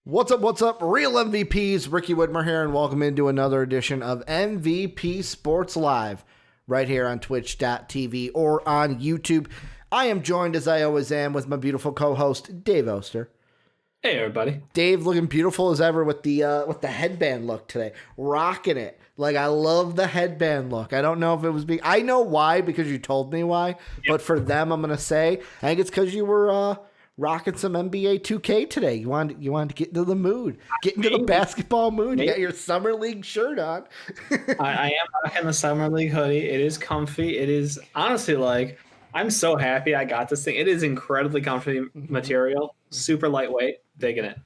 What's up? What's up? Real MVPs, Ricky Widmer here, and welcome into another edition of MVP Sports Live right here on twitch.tv or on YouTube. I am joined, as I always am, with my beautiful co-host, Dave Oster. Hey, everybody. Dave looking beautiful as ever with the headband look today. Rocking it. Like, I love the headband look. I don't know if it was I know why, because you told me why, but for them, I'm going to say, I think it's because you were rocking some NBA 2K today. You wanted to get into the mood, get into the basketball mood. You got your Summer League shirt on. I am rocking the Summer League hoodie. It is comfy. It is honestly like, I'm so happy I got this thing. It is incredibly comfy material, super lightweight, digging it.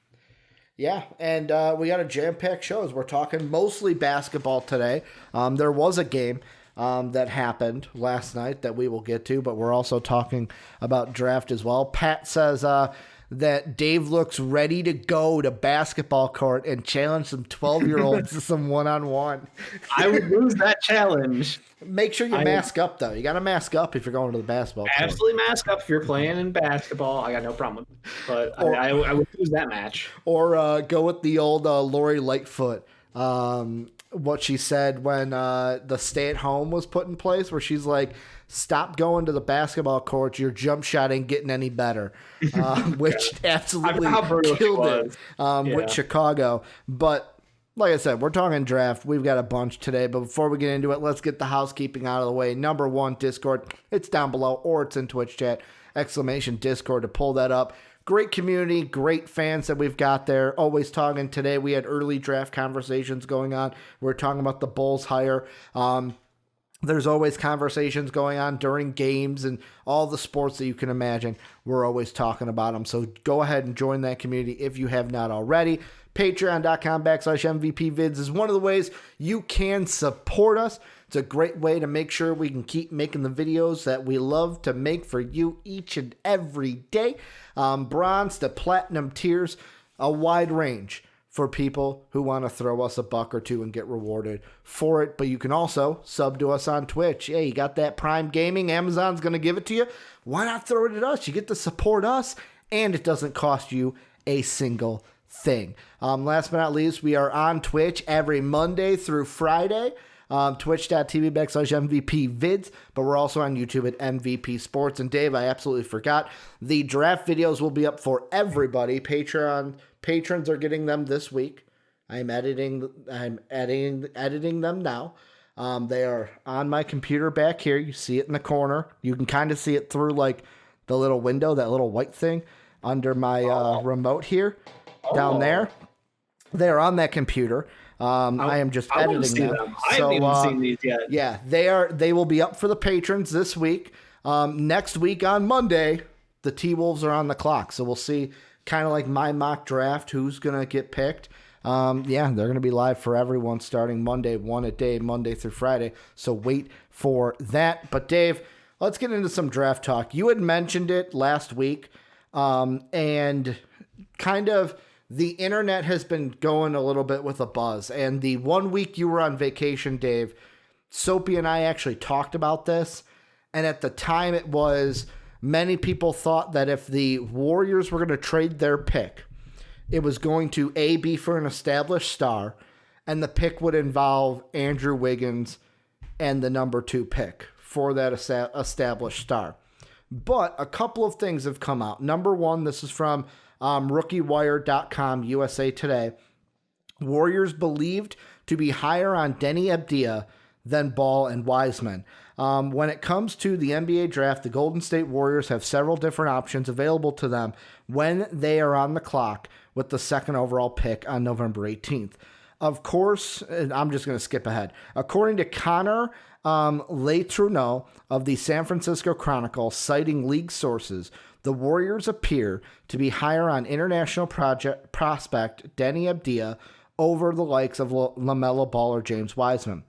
Yeah, and we got a jam-packed show. We're talking mostly basketball today. There was a game that happened last night that we will get to, but we're also talking about draft as well. Pat says that Dave looks ready to go to basketball court and challenge some 12-year-olds to some one-on-one. I would lose that challenge. Make sure you mask up, though. You got to mask up if you're going to the basketball court. Absolutely mask up if you're playing in basketball. I got no problem with it. But I would lose that match. Or go with the old Lori Lightfoot. What she said when the stay-at-home was put in place, where she's like, stop going to the basketball court. Your jump shot ain't getting any better, which absolutely killed it with Chicago. But like I said, we're talking draft. We've got a bunch today. But before we get into it, let's get the housekeeping out of the way. Number one, Discord. It's down below, or it's in Twitch chat. !Discord to pull that up. Great community, great fans that we've got there. Always talking today. We had early draft conversations going on. We're talking about the Bulls hire. There's always conversations going on during games and all the sports that you can imagine. We're always talking about them. So go ahead and join that community if you have not already. Patreon.com/MVPvids is one of the ways you can support us. It's a great way to make sure we can keep making the videos that we love to make for you each and every day. Bronze to platinum tiers, a wide range for people who want to throw us a buck or two and get rewarded for it. But you can also sub to us on Twitch. Hey, you got that Prime Gaming? Amazon's going to give it to you. Why not throw it at us? You get to support us, and it doesn't cost you a single thing. Last but not least, we are on Twitch every Monday through Friday. Twitch.tv/MVP-vids, but we're also on YouTube at MVP Sports. And Dave, I absolutely forgot, the draft videos will be up for everybody. Patrons are getting them this week. I'm editing them now. They are on my computer back here. You see it in the corner. You can kind of see it through like the little window, that little white thing under my remote here, down there. They're on that computer. I am just editing them. I haven't even seen these yet. Yeah, they will be up for the patrons this week. Next week on Monday, the T-Wolves are on the clock. So we'll see, kind of like my mock draft, who's going to get picked. They're going to be live for everyone starting Monday, one a day, Monday through Friday. So wait for that. But Dave, let's get into some draft talk. You had mentioned it last week, and kind of the internet has been going a little bit with a buzz. And the 1 week you were on vacation, Dave, Soapy and I actually talked about this. And at the time it was, many people thought that if the Warriors were going to trade their pick, it was going to be for an established star, and the pick would involve Andrew Wiggins and the number 2 pick for that established star. But a couple of things have come out. Number one, this is from RookieWire.com, USA Today. Warriors believed to be higher on Denny Abdia than Ball and Wiseman. When it comes to the NBA draft, the Golden State Warriors have several different options available to them when they are on the clock with the second overall pick on November 18th. Of course, I'm just going to skip ahead. According to Connor Letruno of the San Francisco Chronicle, citing league sources, the Warriors appear to be higher on international prospect Denny Abdia over the likes of LaMelo Ball or James Wiseman.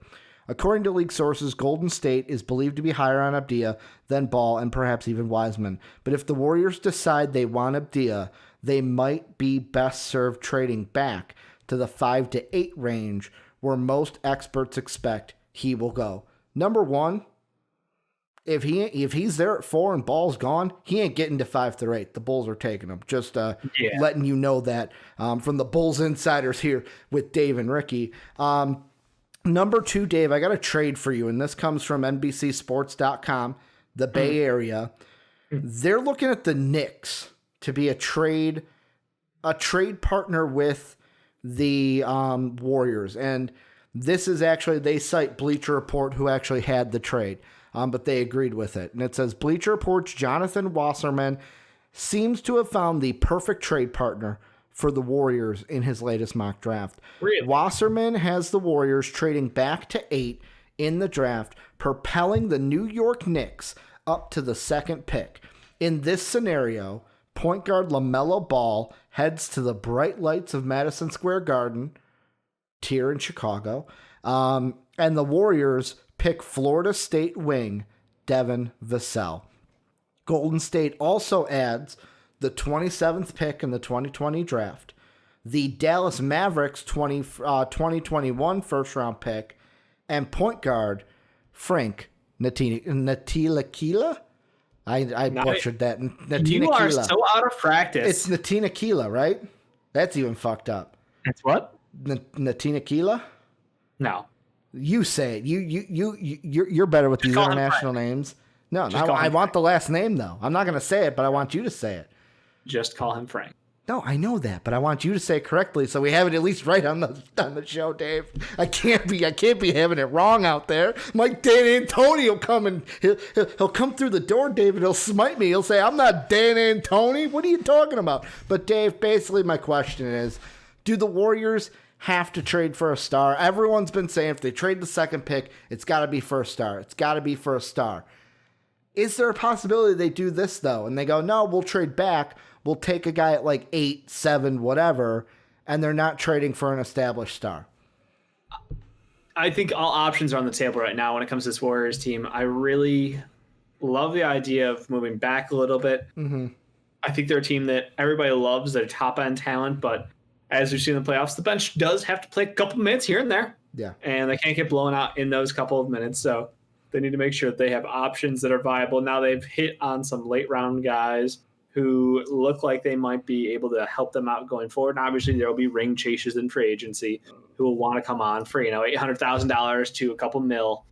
According to league sources, Golden State is believed to be higher on Abdia than Ball and perhaps even Wiseman. But if the Warriors decide they want Abdia, they might be best served trading back to the 5 to 8 range where most experts expect he will go. Number one, If he's there at 4 and ball's gone, he ain't getting to 5 through 8. The Bulls are taking him. Just letting you know that from the Bulls insiders here with Dave and Ricky. Number 2, Dave, I got a trade for you, and this comes from NBCSports.com, the Bay Area. They're looking at the Knicks to be a trade partner with the Warriors, and this is actually, they cite Bleacher Report, who actually had the trade, but they agreed with it. And it says, Bleacher Report's Jonathan Wasserman seems to have found the perfect trade partner for the Warriors in his latest mock draft. Really? Wasserman has the Warriors trading back to 8 in the draft, propelling the New York Knicks up to the 2nd pick. In this scenario, point guard LaMelo Ball heads to the bright lights of Madison Square Garden, here in Chicago, and the Warriors pick Florida State wing Devin Vassell. Golden State also adds the 27th pick in the 2020 draft, the Dallas Mavericks 2021 first-round pick, and point guard Frank Ntilikina. I butchered that. You are so out of practice. It's Ntilikina, right? That's even fucked up. It's what? Ntilikina? No. You say it. You're better with these international names. No, I want the last name though. I'm not going to say it, but I want you to say it. Just call him Frank. No, I know that, but I want you to say it correctly so we have it at least right on the show, Dave. I can't be having it wrong out there. Mike D'Antoni will come and he'll come through the door, Dave, and he'll smite me. He'll say, "I'm not D'Antoni. What are you talking about?" But Dave, basically my question is, do the Warriors have to trade for a star? Everyone's been saying if they trade the 2nd pick, it's got to be for a star. It's got to be for a star. Is there a possibility they do this, though, and they go, no, we'll trade back. We'll take a guy at like 8, 7, whatever, and they're not trading for an established star? I think all options are on the table right now when it comes to this Warriors team. I really love the idea of moving back a little bit. Mm-hmm. I think they're a team that everybody loves. They're top-end talent, but as we've seen in the playoffs, the bench does have to play a couple minutes here and there. Yeah. And they can't get blown out in those couple of minutes. So they need to make sure that they have options that are viable. Now they've hit on some late round guys who look like they might be able to help them out going forward. And obviously there will be ring chasers in free agency who will want to come on for, $800,000 to a couple mil,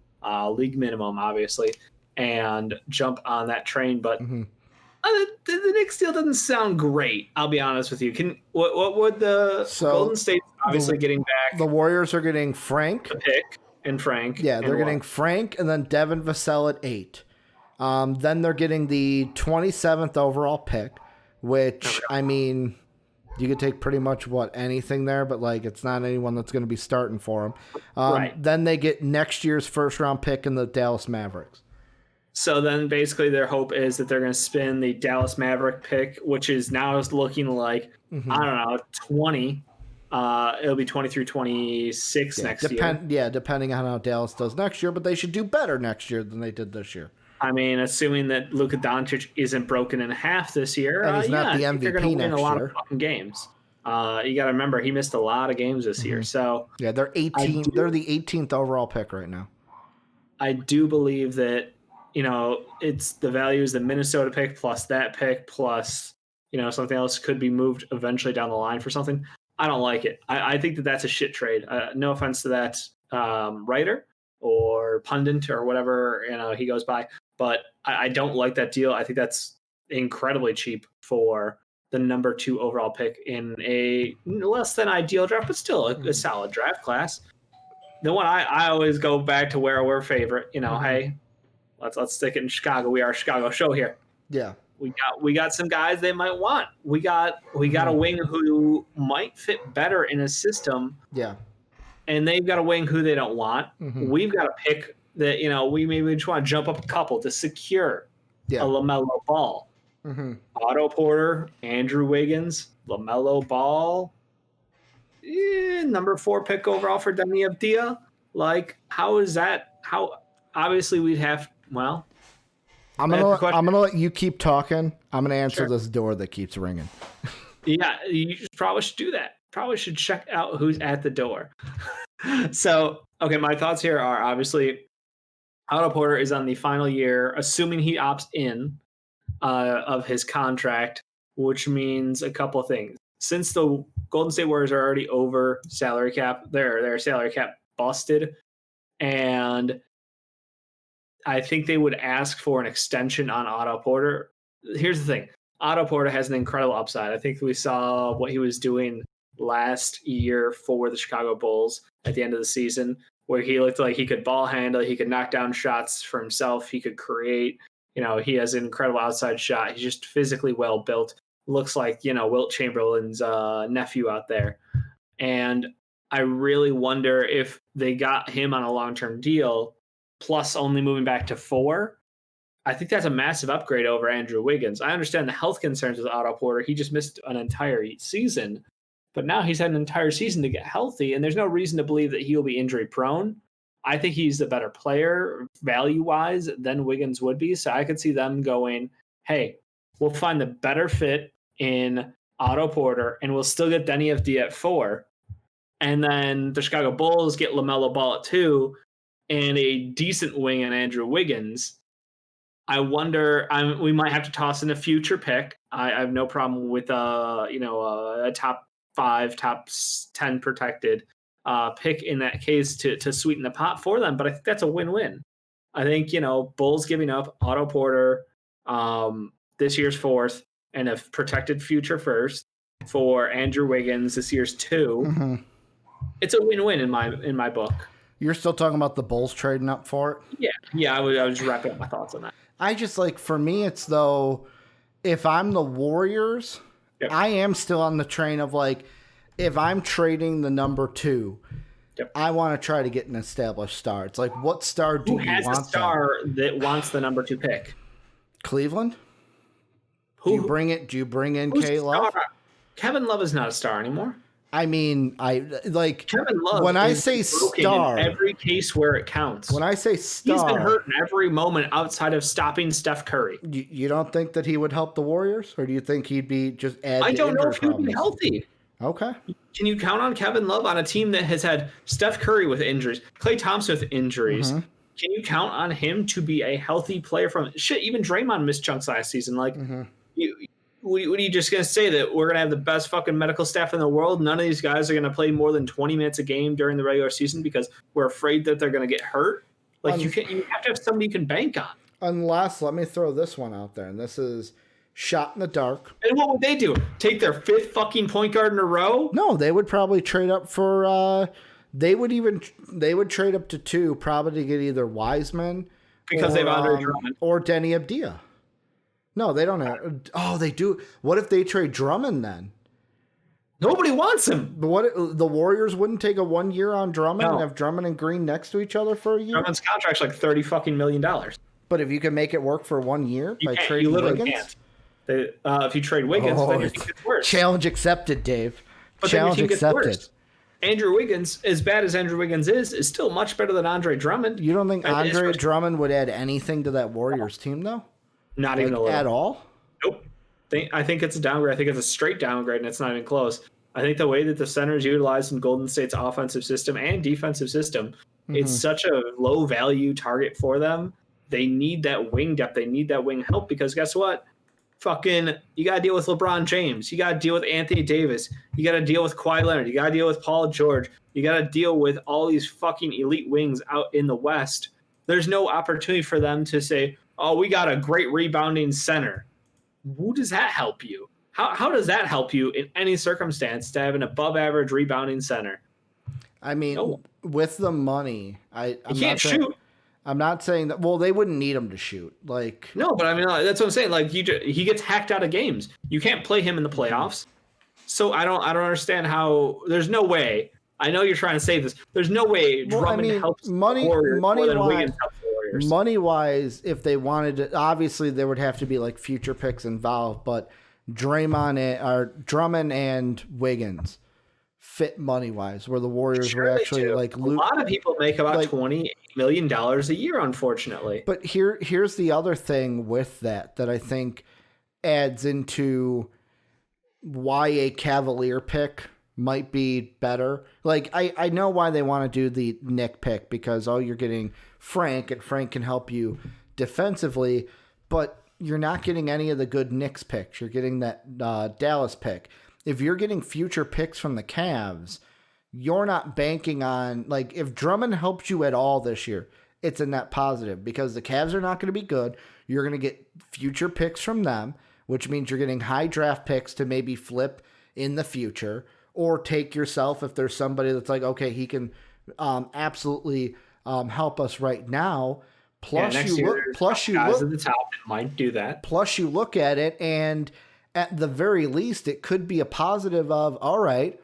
league minimum, obviously, and jump on that train. But the Knicks deal doesn't sound great. I'll be honest with you. What would Golden State obviously getting back? The Warriors are getting Frank, the pick, and Frank. Yeah, they're getting Frank and then Devin Vassell at 8. Then they're getting the 27th overall pick, which I mean, you could take pretty much anything there, but like it's not anyone that's going to be starting for them. Right. Then they get next year's first round pick in the Dallas Mavericks. So then basically their hope is that they're going to spin the Dallas Maverick pick, which is now looking like, I don't know, 20. It'll be 20 through 26 next year. Yeah, depending on how Dallas does next year, but they should do better next year than they did this year. I mean, assuming that Luka Doncic isn't broken in half this year, and he's not the MVP they're going to win next a lot year. of fucking games. You got to remember he missed a lot of games this year. So yeah, they're 18. They're the 18th overall pick right now. I do believe that it's the value is the Minnesota pick plus that pick plus something else could be moved eventually down the line for something. I don't like it. I think that that's a shit trade. No offense to that writer or pundit or whatever he goes by, but I don't like that deal. I think that's incredibly cheap for the number 2 overall pick in a less than ideal draft, but still a solid draft class. The one I always go back to where we're favorite. Hey, let's stick it in Chicago. We are a Chicago show here. Yeah. We got some guys they might want. We got a wing who might fit better in a system. Yeah. And they've got a wing who they don't want. We've got a pick that we maybe just want to jump up a couple to secure a LaMelo Ball. Otto Porter, Andrew Wiggins, LaMelo Ball. Number 4 pick overall for Deni Avdija. Like, how is that? How obviously we'd have. Well, I'm gonna let you keep talking. I'm gonna answer this door that keeps ringing. Yeah, you probably should do that. Probably should check out who's at the door. So, okay, my thoughts here are obviously Otto Porter is on the final year, assuming he opts in of his contract, which means a couple of things. Since the Golden State Warriors are already over salary cap, their salary cap busted, and I think they would ask for an extension on Otto Porter. Here's the thing. Otto Porter has an incredible upside. I think we saw what he was doing last year for the Chicago Bulls at the end of the season, where he looked like he could ball handle, he could knock down shots for himself, he could create. He has an incredible outside shot. He's just physically well built. Looks like, Wilt Chamberlain's nephew out there. And I really wonder if they got him on a long-term deal, plus only moving back to 4. I think that's a massive upgrade over Andrew Wiggins. I understand the health concerns with Otto Porter. He just missed an entire season, but now he's had an entire season to get healthy, and there's no reason to believe that he'll be injury prone. I think he's a better player value-wise than Wiggins would be, so I could see them going, hey, we'll find the better fit in Otto Porter, and we'll still get Denny FD at 4. And then the Chicago Bulls get LaMelo Ball at 2 and a decent wing in Andrew Wiggins. I wonder, we might have to toss in a future pick. I have no problem with a top 5, top 10 protected pick in that case to sweeten the pot for them. But I think that's a win-win. I think, Bulls giving up Otto Porter, this year's 4th, and a protected future 1st for Andrew Wiggins, this year's 2. Mm-hmm. It's a win-win in my book. You're still talking about the Bulls trading up for it? Yeah. I was wrapping up my thoughts on that. I just for me, it's though, if I'm the Warriors, yep, I am still on the train of if I'm trading the number 2, yep, I want to try to get an established star. It's what star do you want? Who has a star that wants the number 2 pick? Cleveland? Do you bring in K Love? Kevin Love is not a star anymore. I mean, Kevin Love. When I say star, in every case where it counts. When I say star, he's been hurt in every moment outside of stopping Steph Curry. You don't think that he would help the Warriors, or do you think he'd be just add? I don't know if he would be healthy. Okay. Can you count on Kevin Love on a team that has had Steph Curry with injuries, Klay Thompson with injuries? Mm-hmm. Can you count on him to be a healthy player even Draymond missed chunks last season. Mm-hmm. What are you just going to say, that we're going to have the best fucking medical staff in the world? None of these guys are going to play more than 20 minutes a game during the regular season because we're afraid that they're going to get hurt? You have to have somebody you can bank on. Unless, let me throw this one out there, and this is shot in the dark. And what would they do? Take their 5th fucking point guard in a row? No, they would probably trade up for they would trade up to 2 probably to get either Wiseman because they've Andre Drummond or Denny Avdija. No, they don't have. Oh, they do. What if they trade Drummond then? Nobody wants him. But what, the Warriors wouldn't take a 1 year on Drummond and have Drummond and Green next to each other for a year? Drummond's contract's $30 fucking million. But if you can make it work for 1 year by trading Wiggins? If you trade Wiggins, then you think it's worse. Challenge accepted, Dave. But Challenge then you think accepted. It's worse. Andrew Wiggins, as bad as Andrew Wiggins is still much better than Andre Drummond. You don't think Andre Drummond would add anything to that Warriors team, though? Not even a little. At all? Nope. I think it's a downgrade. I think it's a straight downgrade, and it's not even close. I think the way that the center is utilized in Golden State's offensive system and defensive system, mm-hmm, it's such a low-value target for them. They need that wing depth. They need that wing help because guess what? You got to deal with LeBron James. You got to deal with Anthony Davis. You got to deal with Kawhi Leonard. You got to deal with Paul George. You got to deal with all these fucking elite wings out in the West. There's no opportunity for them to say, oh, we got a great rebounding center. Who does that help you? How does that help you in any circumstance to have an above-average rebounding center? I mean, with the money, he can't shoot. I'm not saying that. Well, they wouldn't need him to shoot. No, but I mean, that's what I'm saying. He gets hacked out of games. You can't play him in the playoffs. So I don't understand how. There's no way. I know you're trying to say this. There's no way Drummond helps Warriors more than Wiggins helps the Warriors. Money-wise, if they wanted to, obviously there would have to be future picks involved. But Drummond and Wiggins fit money-wise, where the Warriors were actually a lot of people make about $20 million a year, unfortunately. But here's the other thing with that I think adds into why a Cavalier pick might be better. Like, I know why they want to do the Nick pick because, you're getting Frank, and Frank can help you defensively, but you're not getting any of the good Knicks picks. You're getting that Dallas pick. If you're getting future picks from the Cavs, you're not banking on, like, if Drummond helps you at all this year, it's a net positive because the Cavs are not going to be good. You're going to get future picks from them, which means you're getting high draft picks to maybe flip in the future or take yourself if there's somebody that's like, okay, he can absolutely help us right now. Plus, guys at the top that might do that. Plus, you look at it, and at the very least, it could be a positive of, all right,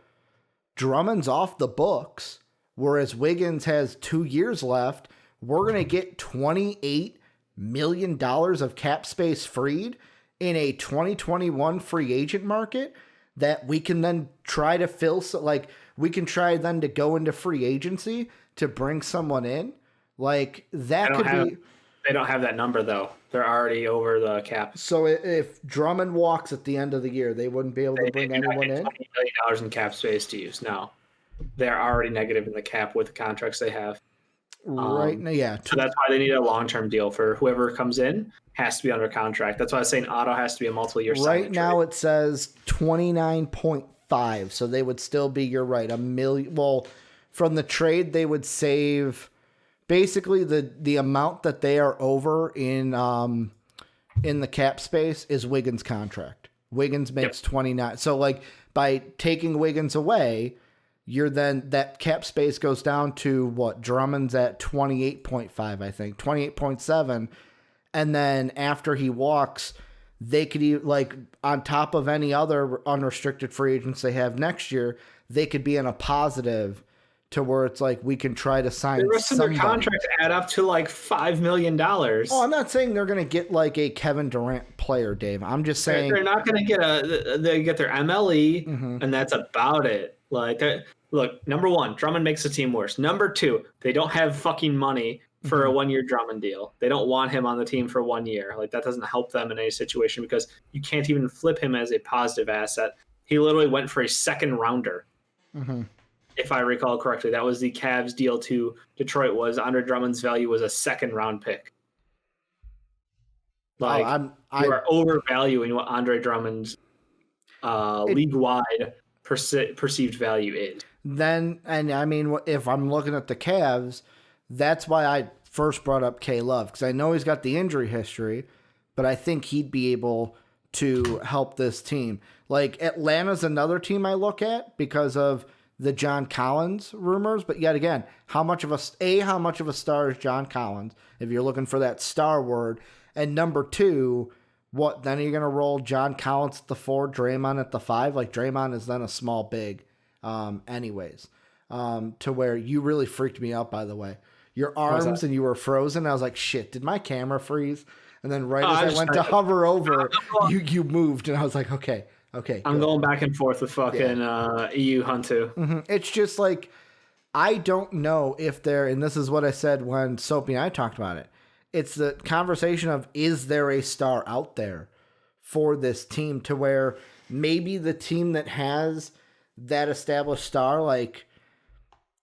Drummond's off the books, whereas Wiggins has 2 years left. We're going to get $28 million of cap space freed in a 2021 free agent market that we can then try to fill. So, like, we can try then to go into free agency to bring someone in. Like, that could be. They don't have that number, though. They're already over the cap. So if Drummond walks at the end of the year, they wouldn't be able to bring anyone in? $20 million in cap space to use. No. They're already negative in the cap with the contracts they have. Right. Yeah. So that's why they need a long-term deal for whoever comes in has to be under contract. That's why I was saying Otto has to be a multiple-year signing. Right now it says 29.5. So they would still be, you're right, $1 million. Well, from the trade, they would save basically the amount that they are over in the cap space is Wiggins' contract. Wiggins makes 29. So, like, by taking Wiggins away, you're then that cap space goes down to what Drummond's at 28.5, I think 28.7. And then after he walks, they could like on top of any other unrestricted free agents they have next year, they could be in a positive to where it's like we can try to sign the rest somebody. Of their contracts add up to like $5 million. Oh, I'm not saying they're going to get like a Kevin Durant player, Dave. I'm just saying they're not going to get they get their MLE, and that's about it. Like, look, number one, Drummond makes the team worse. Number two, they don't have fucking money for a 1 year Drummond deal. They don't want him on the team for 1 year. Like, that doesn't help them in any situation because you can't even flip him as a positive asset. He literally went for a second rounder. If I recall correctly, that was the Cavs deal to Detroit. Was Andre Drummond's value was a second round pick. Like, you are overvaluing what Andre Drummond's league wide perceived value is. Then, and I mean, if I'm looking at the Cavs, that's why I first brought up K-Love, because I know he's got the injury history, but I think he'd be able to help this team. Like, Atlanta's another team I look at because of the John Collins rumors, but yet again, how much of a star is John Collins if you're looking for that star word? And number two, what then are you going to roll John Collins at the 4, Draymond at the 5? Like, Draymond is then a small big anyways, to where you really freaked me out, by the way. Your arms and you were frozen. I was like, shit, did my camera freeze? And then as I went to hover over, you moved, and I was like, okay. I'm going back and forth with fucking EU Huntu. It's just like, I don't know if and this is what I said when Soapy and I talked about it. It's the conversation of, is there a star out there for this team to where maybe the team that has that established star, like,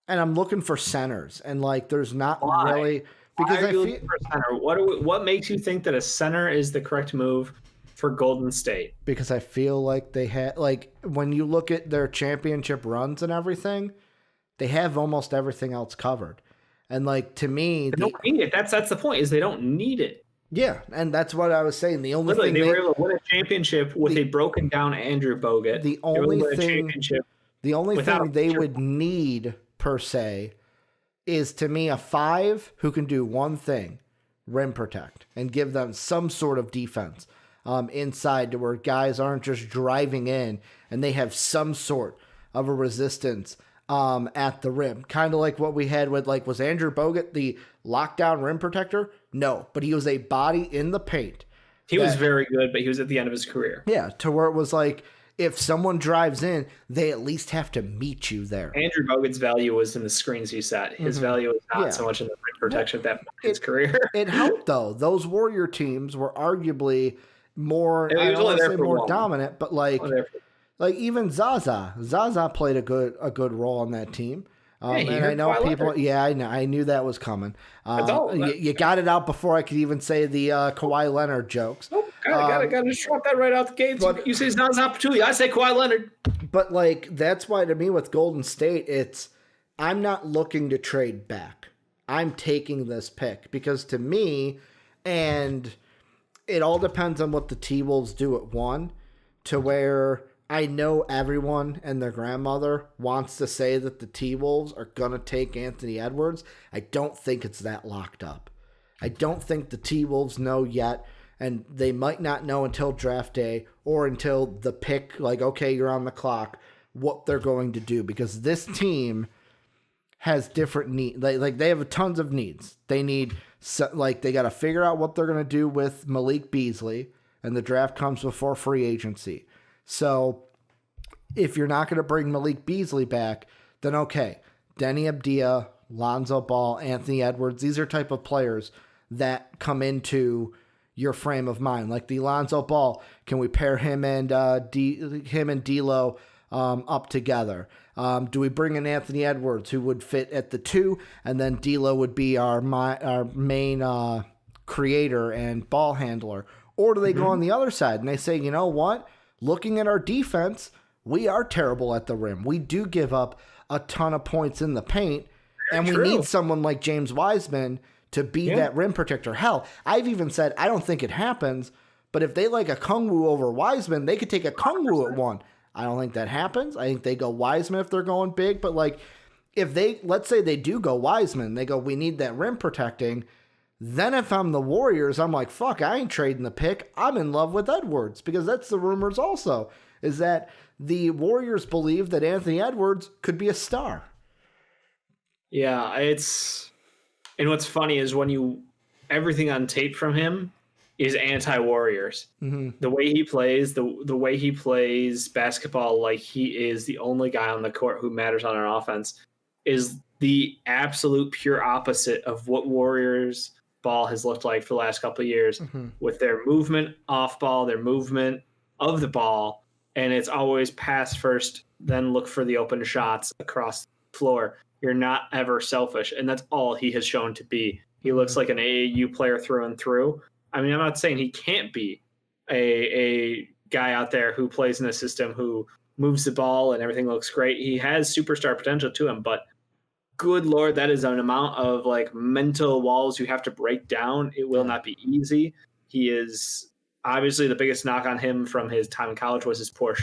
and I'm looking for centers, and like, there's not really, because I feel for a center? What makes you think that a center is the correct move for Golden State? Because I feel like they had, like, when you look at their championship runs and everything, they have almost everything else covered. And like, to me, they don't need it. That's the point, is they don't need it. Yeah, and that's what I was saying. The only thing they were able to win a championship with a broken down Andrew Bogut. The only thing they would need per se is, to me, a 5 who can do one thing: rim protect, and give them some sort of defense inside, to where guys aren't just driving in and they have some sort of a resistance at the rim. Kind of like what we had with, like, was Andrew Bogut the lockdown rim protector? No, but he was a body in the paint. He was very good, but he was at the end of his career. Yeah, to where it was like, if someone drives in, they at least have to meet you there. Andrew Bogut's value was in the screens he set. His value was not so much in the rim protection at that point in his career. It helped, though. Those Warrior teams were arguably more, I don't want to say more dominant, but like, Like even Zaza played a good role on that team. He And I heard know Kawhi people. Leonard. Yeah, I knew that was coming. That's all. You got it out before I could even say the Kawhi Leonard jokes. Oh, gotta just drop that right out the gates. But- You say it's not his opportunity. I say Kawhi Leonard. But like that's why to me with Golden State, I'm not looking to trade back. I'm taking this pick because to me, and it all depends on what the T-Wolves do at 1, to where I know everyone and their grandmother wants to say that the T-Wolves are going to take Anthony Edwards. I don't think it's that locked up. I don't think the T-Wolves know yet, and they might not know until draft day or until the pick, like, okay, you're on the clock, what they're going to do. Because this team has different needs. Like they have tons of needs. They need, they got to figure out what they're going to do with Malik Beasley, and the draft comes before free agency. So if you're not going to bring Malik Beasley back, then okay, Denny Abdia, Lonzo Ball, Anthony Edwards, these are type of players that come into your frame of mind. Like the Lonzo Ball, can we pair him and D'Lo up together? Do we bring in Anthony Edwards, who would fit at the 2, and then D'Lo would be our main creator and ball handler? Or do they go on the other side and they say, you know what? Looking at our defense, we are terrible at the rim. We do give up a ton of points in the paint, and we need someone like James Wiseman to be that rim protector. Hell, I've even said I don't think it happens, but if they like a Kungwu over Wiseman, they could take a Kungwu at 1. I don't think that happens. I think they go Wiseman if they're going big, but like if let's say they do go Wiseman, they go, we need that rim protecting. Then if I'm the Warriors, I'm like, fuck, I ain't trading the pick. I'm in love with Edwards, because that's the rumors also, is that the Warriors believe that Anthony Edwards could be a star. Yeah, and what's funny is everything on tape from him is anti-Warriors. Mm-hmm. The way he plays, the way he plays basketball, like he is the only guy on the court who matters on our offense, is the absolute pure opposite of what Warriors ball has looked like for the last couple of years, with their movement off ball, their movement of the ball, and it's always pass first, then look for the open shots across the floor. You're not ever selfish, and that's all he has shown to be. He looks like an AAU player through and through. I mean, I'm not saying he can't be a guy out there who plays in a system, who moves the ball and everything looks great. He has superstar potential to him, but good Lord, that is an amount of like mental walls you have to break down. It will not be easy. He is obviously the biggest knock on him from his time in college was his poor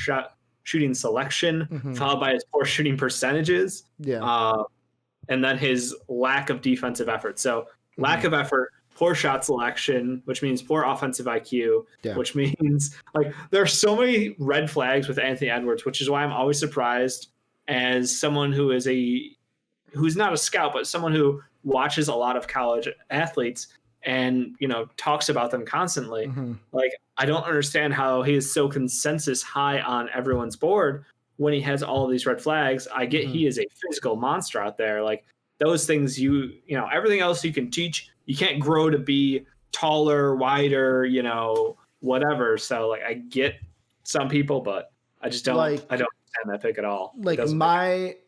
shooting selection, followed by his poor shooting percentages. And then his lack of defensive effort. So lack of effort, poor shot selection, which means poor offensive IQ, which means like there are so many red flags with Anthony Edwards, which is why I'm always surprised as someone who's not a scout, but someone who watches a lot of college athletes and, talks about them constantly. Like, I don't understand how he is so consensus high on everyone's board when he has all of these red flags. I get he is a physical monster out there. Like those things, everything else you can teach, you can't grow to be taller, wider, whatever. So like, I get some people, but I just don't, I don't understand that pick at all. Like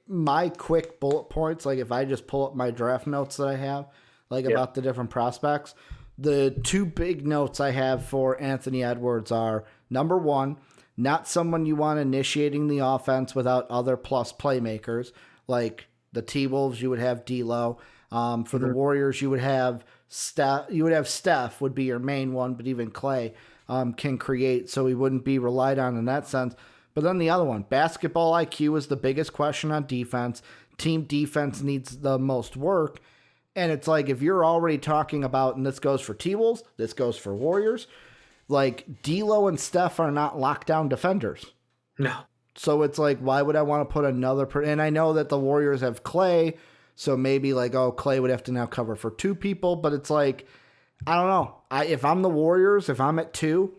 my quick bullet points, like if I just pull up my draft notes that I have, like about the different prospects, the 2 big notes I have for Anthony Edwards are, number 1, not someone you want initiating the offense without other plus playmakers. Like the T-Wolves, you would have D'Lo. For the Warriors, you would have Steph. Steph would be your main one, but even Clay can create, so he wouldn't be relied on in that sense. But then the other one, basketball IQ is the biggest question on defense. Team defense needs the most work. And it's like, if you're already talking about, and this goes for T-Wolves, this goes for Warriors, like D'Lo and Steph are not lockdown defenders. No. So it's like, why would I want to put another and I know that the Warriors have Clay, so maybe like, Clay would have to now cover for 2 people, but it's like, I don't know. If I'm the Warriors, if I'm at 2,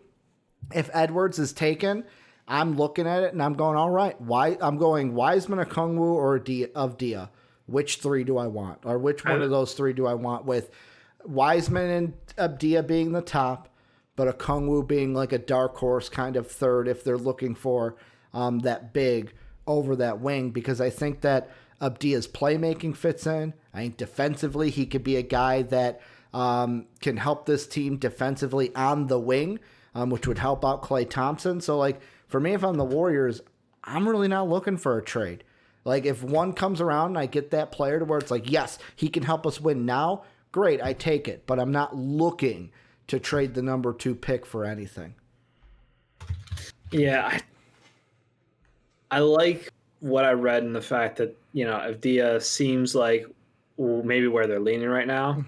if Edwards is taken, I'm looking at it and I'm going, all right, I'm going Wiseman, Okongwu, or Dia. Which 3 do I want? Or which one of those 3 do I want, with Wiseman and Abdia being the top, but Okongwu being like a dark horse kind of third if they're looking for that big over that wing, because I think that Abdia's playmaking fits in. I think defensively he could be a guy that can help this team defensively on the wing, which would help out Klay Thompson. So, like, for me, if I'm the Warriors, I'm really not looking for a trade. Like, if one comes around and I get that player to where it's like, yes, he can help us win now, great, I take it. But I'm not looking to trade the number 2 pick for anything. Yeah, I like what I read in the fact that, Avdia seems like maybe where they're leaning right now.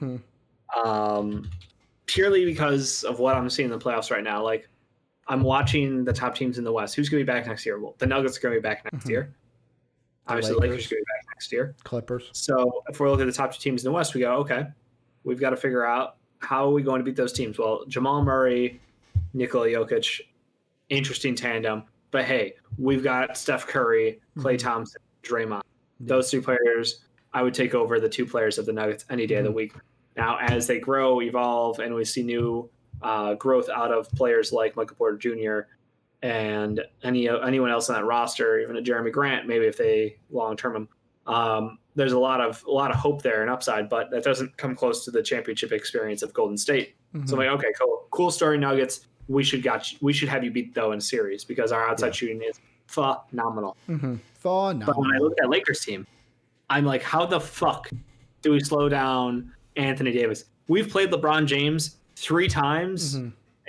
Purely because of what I'm seeing in the playoffs right now. Like, I'm watching the top teams in the West. Who's going to be back next year? Well, the Nuggets are going to be back next year. Obviously, the Lakers are going to be back next year. Clippers. So if we're looking at the top 2 teams in the West, we go, okay, we've got to figure out how are we going to beat those teams. Well, Jamal Murray, Nikola Jokic, interesting tandem. But hey, we've got Steph Curry, Klay Thompson, Draymond. Those 3 players, I would take over the 2 players of the Nuggets any day of the week. Now, as they grow, evolve, and we see new growth out of players like Michael Porter Jr. and anyone else on that roster, even a Jeremy Grant, maybe if they long-term him, there's a lot of hope there and upside, but that doesn't come close to the championship experience of Golden State. So I'm like, okay, cool story, Nuggets. We should have you beat though in series because our outside shooting is phenomenal. Phenomenal. But when I look at that Lakers team, I'm like, how the fuck do we slow down Anthony Davis? We've played LeBron James 3 times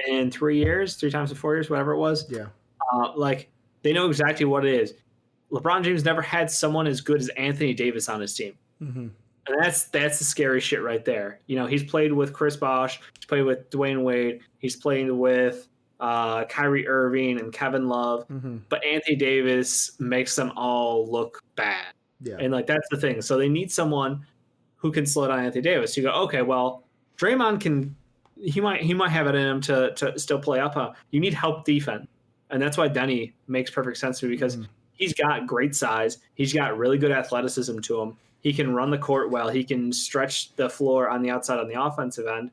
in 3 years, 3 times in 4 years, whatever it was. Yeah. Like, they know exactly what it is. LeBron James never had someone as good as Anthony Davis on his team. And that's the scary shit right there. He's played with Chris Bosh, he's played with Dwayne Wade, he's played with Kyrie Irving and Kevin Love, but Anthony Davis makes them all look bad. Yeah. And like, that's the thing. So they need someone who can slow down Anthony Davis. You go, okay, well, Draymond he might have it in him to still play up. You need help defense. And that's why Denny makes perfect sense to me, because he's got great size. He's got really good athleticism to him. He can run the court well. He can stretch the floor on the outside on the offensive end.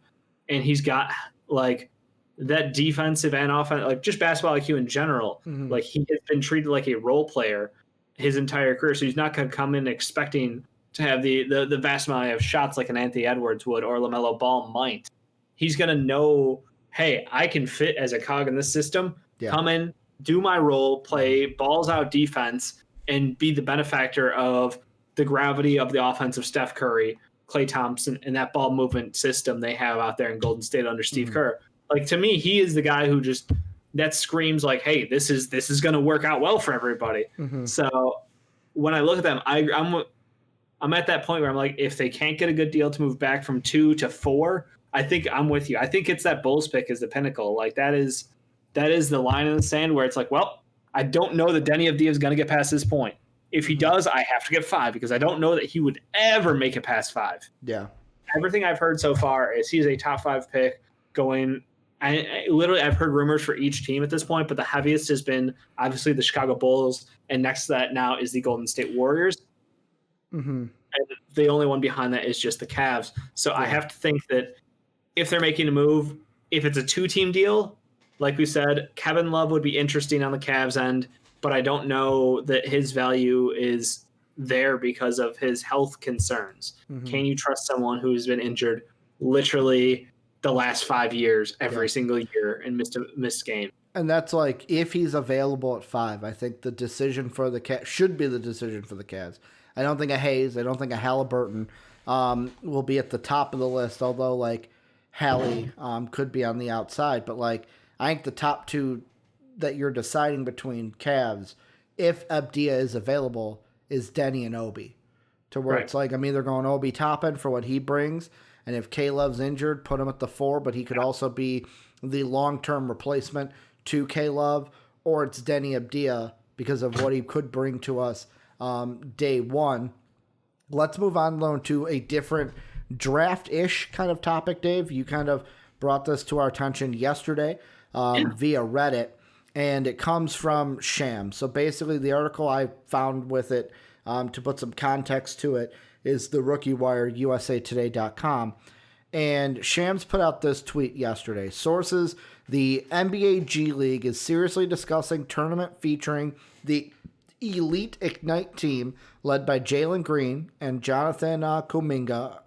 And he's got like that defensive and offense, like just basketball IQ in general. Like, he has been treated like a role player his entire career. So he's not going to come in expecting to have the vast amount of shots like an Anthony Edwards would or LaMelo Ball might. He's going to know, hey, I can fit as a cog in this system, come in, do my role, play balls out defense, and be the benefactor of the gravity of the offense of Steph Curry, Klay Thompson, and that ball movement system they have out there in Golden State under Steve Kerr. Like, to me, he is the guy who just that screams like, hey, this is going to work out well for everybody. So when I look at them, I'm at that point where I'm like, if they can't get a good deal to move back from 2 to 4, I think I'm with you. I think it's that Bulls pick is the pinnacle. Like, that is the line in the sand where it's like, well, I don't know that Denny Avdia is going to get past this point. If he does, I have to get 5 because I don't know that he would ever make it past 5. Yeah. Everything I've heard so far is he's a top 5 pick going. I've heard rumors for each team at this point, but the heaviest has been obviously the Chicago Bulls, and next to that now is the Golden State Warriors. And the only one behind that is just the Cavs. So I have to think that if they're making a move, if it's a 2-team deal, like we said, Kevin Love would be interesting on the Cavs end, but I don't know that his value is there because of his health concerns. Can you trust someone who's been injured literally the last 5 years, every single year, and missed game? And that's like, if he's available at 5, I think the decision for the Cavs should be the decision for the Cavs. I don't think a Hayes, I don't think a Halliburton will be at the top of the list, although like Hallie could be on the outside. But like, I think the top 2 that you're deciding between Cavs, if Abdia is available, is Denny and Obi. To where it's like, I'm either going Obi top end for what he brings, and if K-Love's injured, put him at the 4, but he could also be the long-term replacement to K-Love, or it's Denny Abdia because of what he could bring to us day 1. Let's move on, though, to a different draft-ish kind of topic, Dave. You kind of brought this to our attention yesterday via Reddit, and it comes from Sham. So basically the article I found with it, to put some context to it, is the Rookie Wire, USAtoday.com. And Shams put out this tweet yesterday. Sources, the NBA G League is seriously discussing tournament featuring the Elite Ignite team led by Jalen Green and Jonathan Kuminga,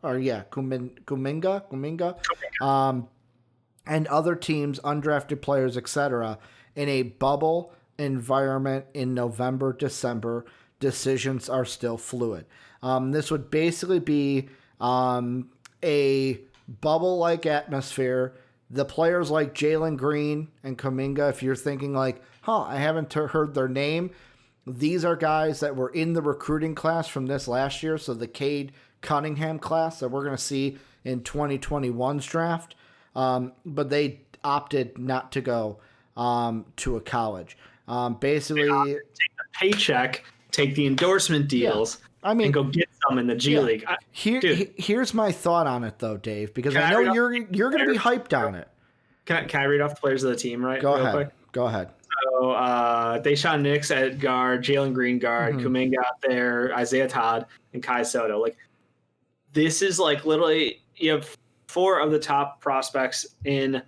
and other teams, undrafted players, etc., in a bubble environment in November, December. Decisions are still fluid. This would basically be a bubble-like atmosphere. The players like Jalen Green and Kuminga, if you're thinking like, I haven't heard their name, these are guys that were in the recruiting class from this last year, so the Cade Cunningham class that we're going to see in 2021's draft, but they opted not to go to a college. Basically, take the paycheck, take the endorsement deals, and go get some in the G League. Here's my thought on it, though, Dave, because I know you're going to be hyped on it. Can I read off the players of the team, right? Go ahead. So, Deshaun Nix at guard, Jalen Green guard, Kuminga out there, Isaiah Todd, and Kai Soto. Like, this is like literally, you have 4 of the top prospects in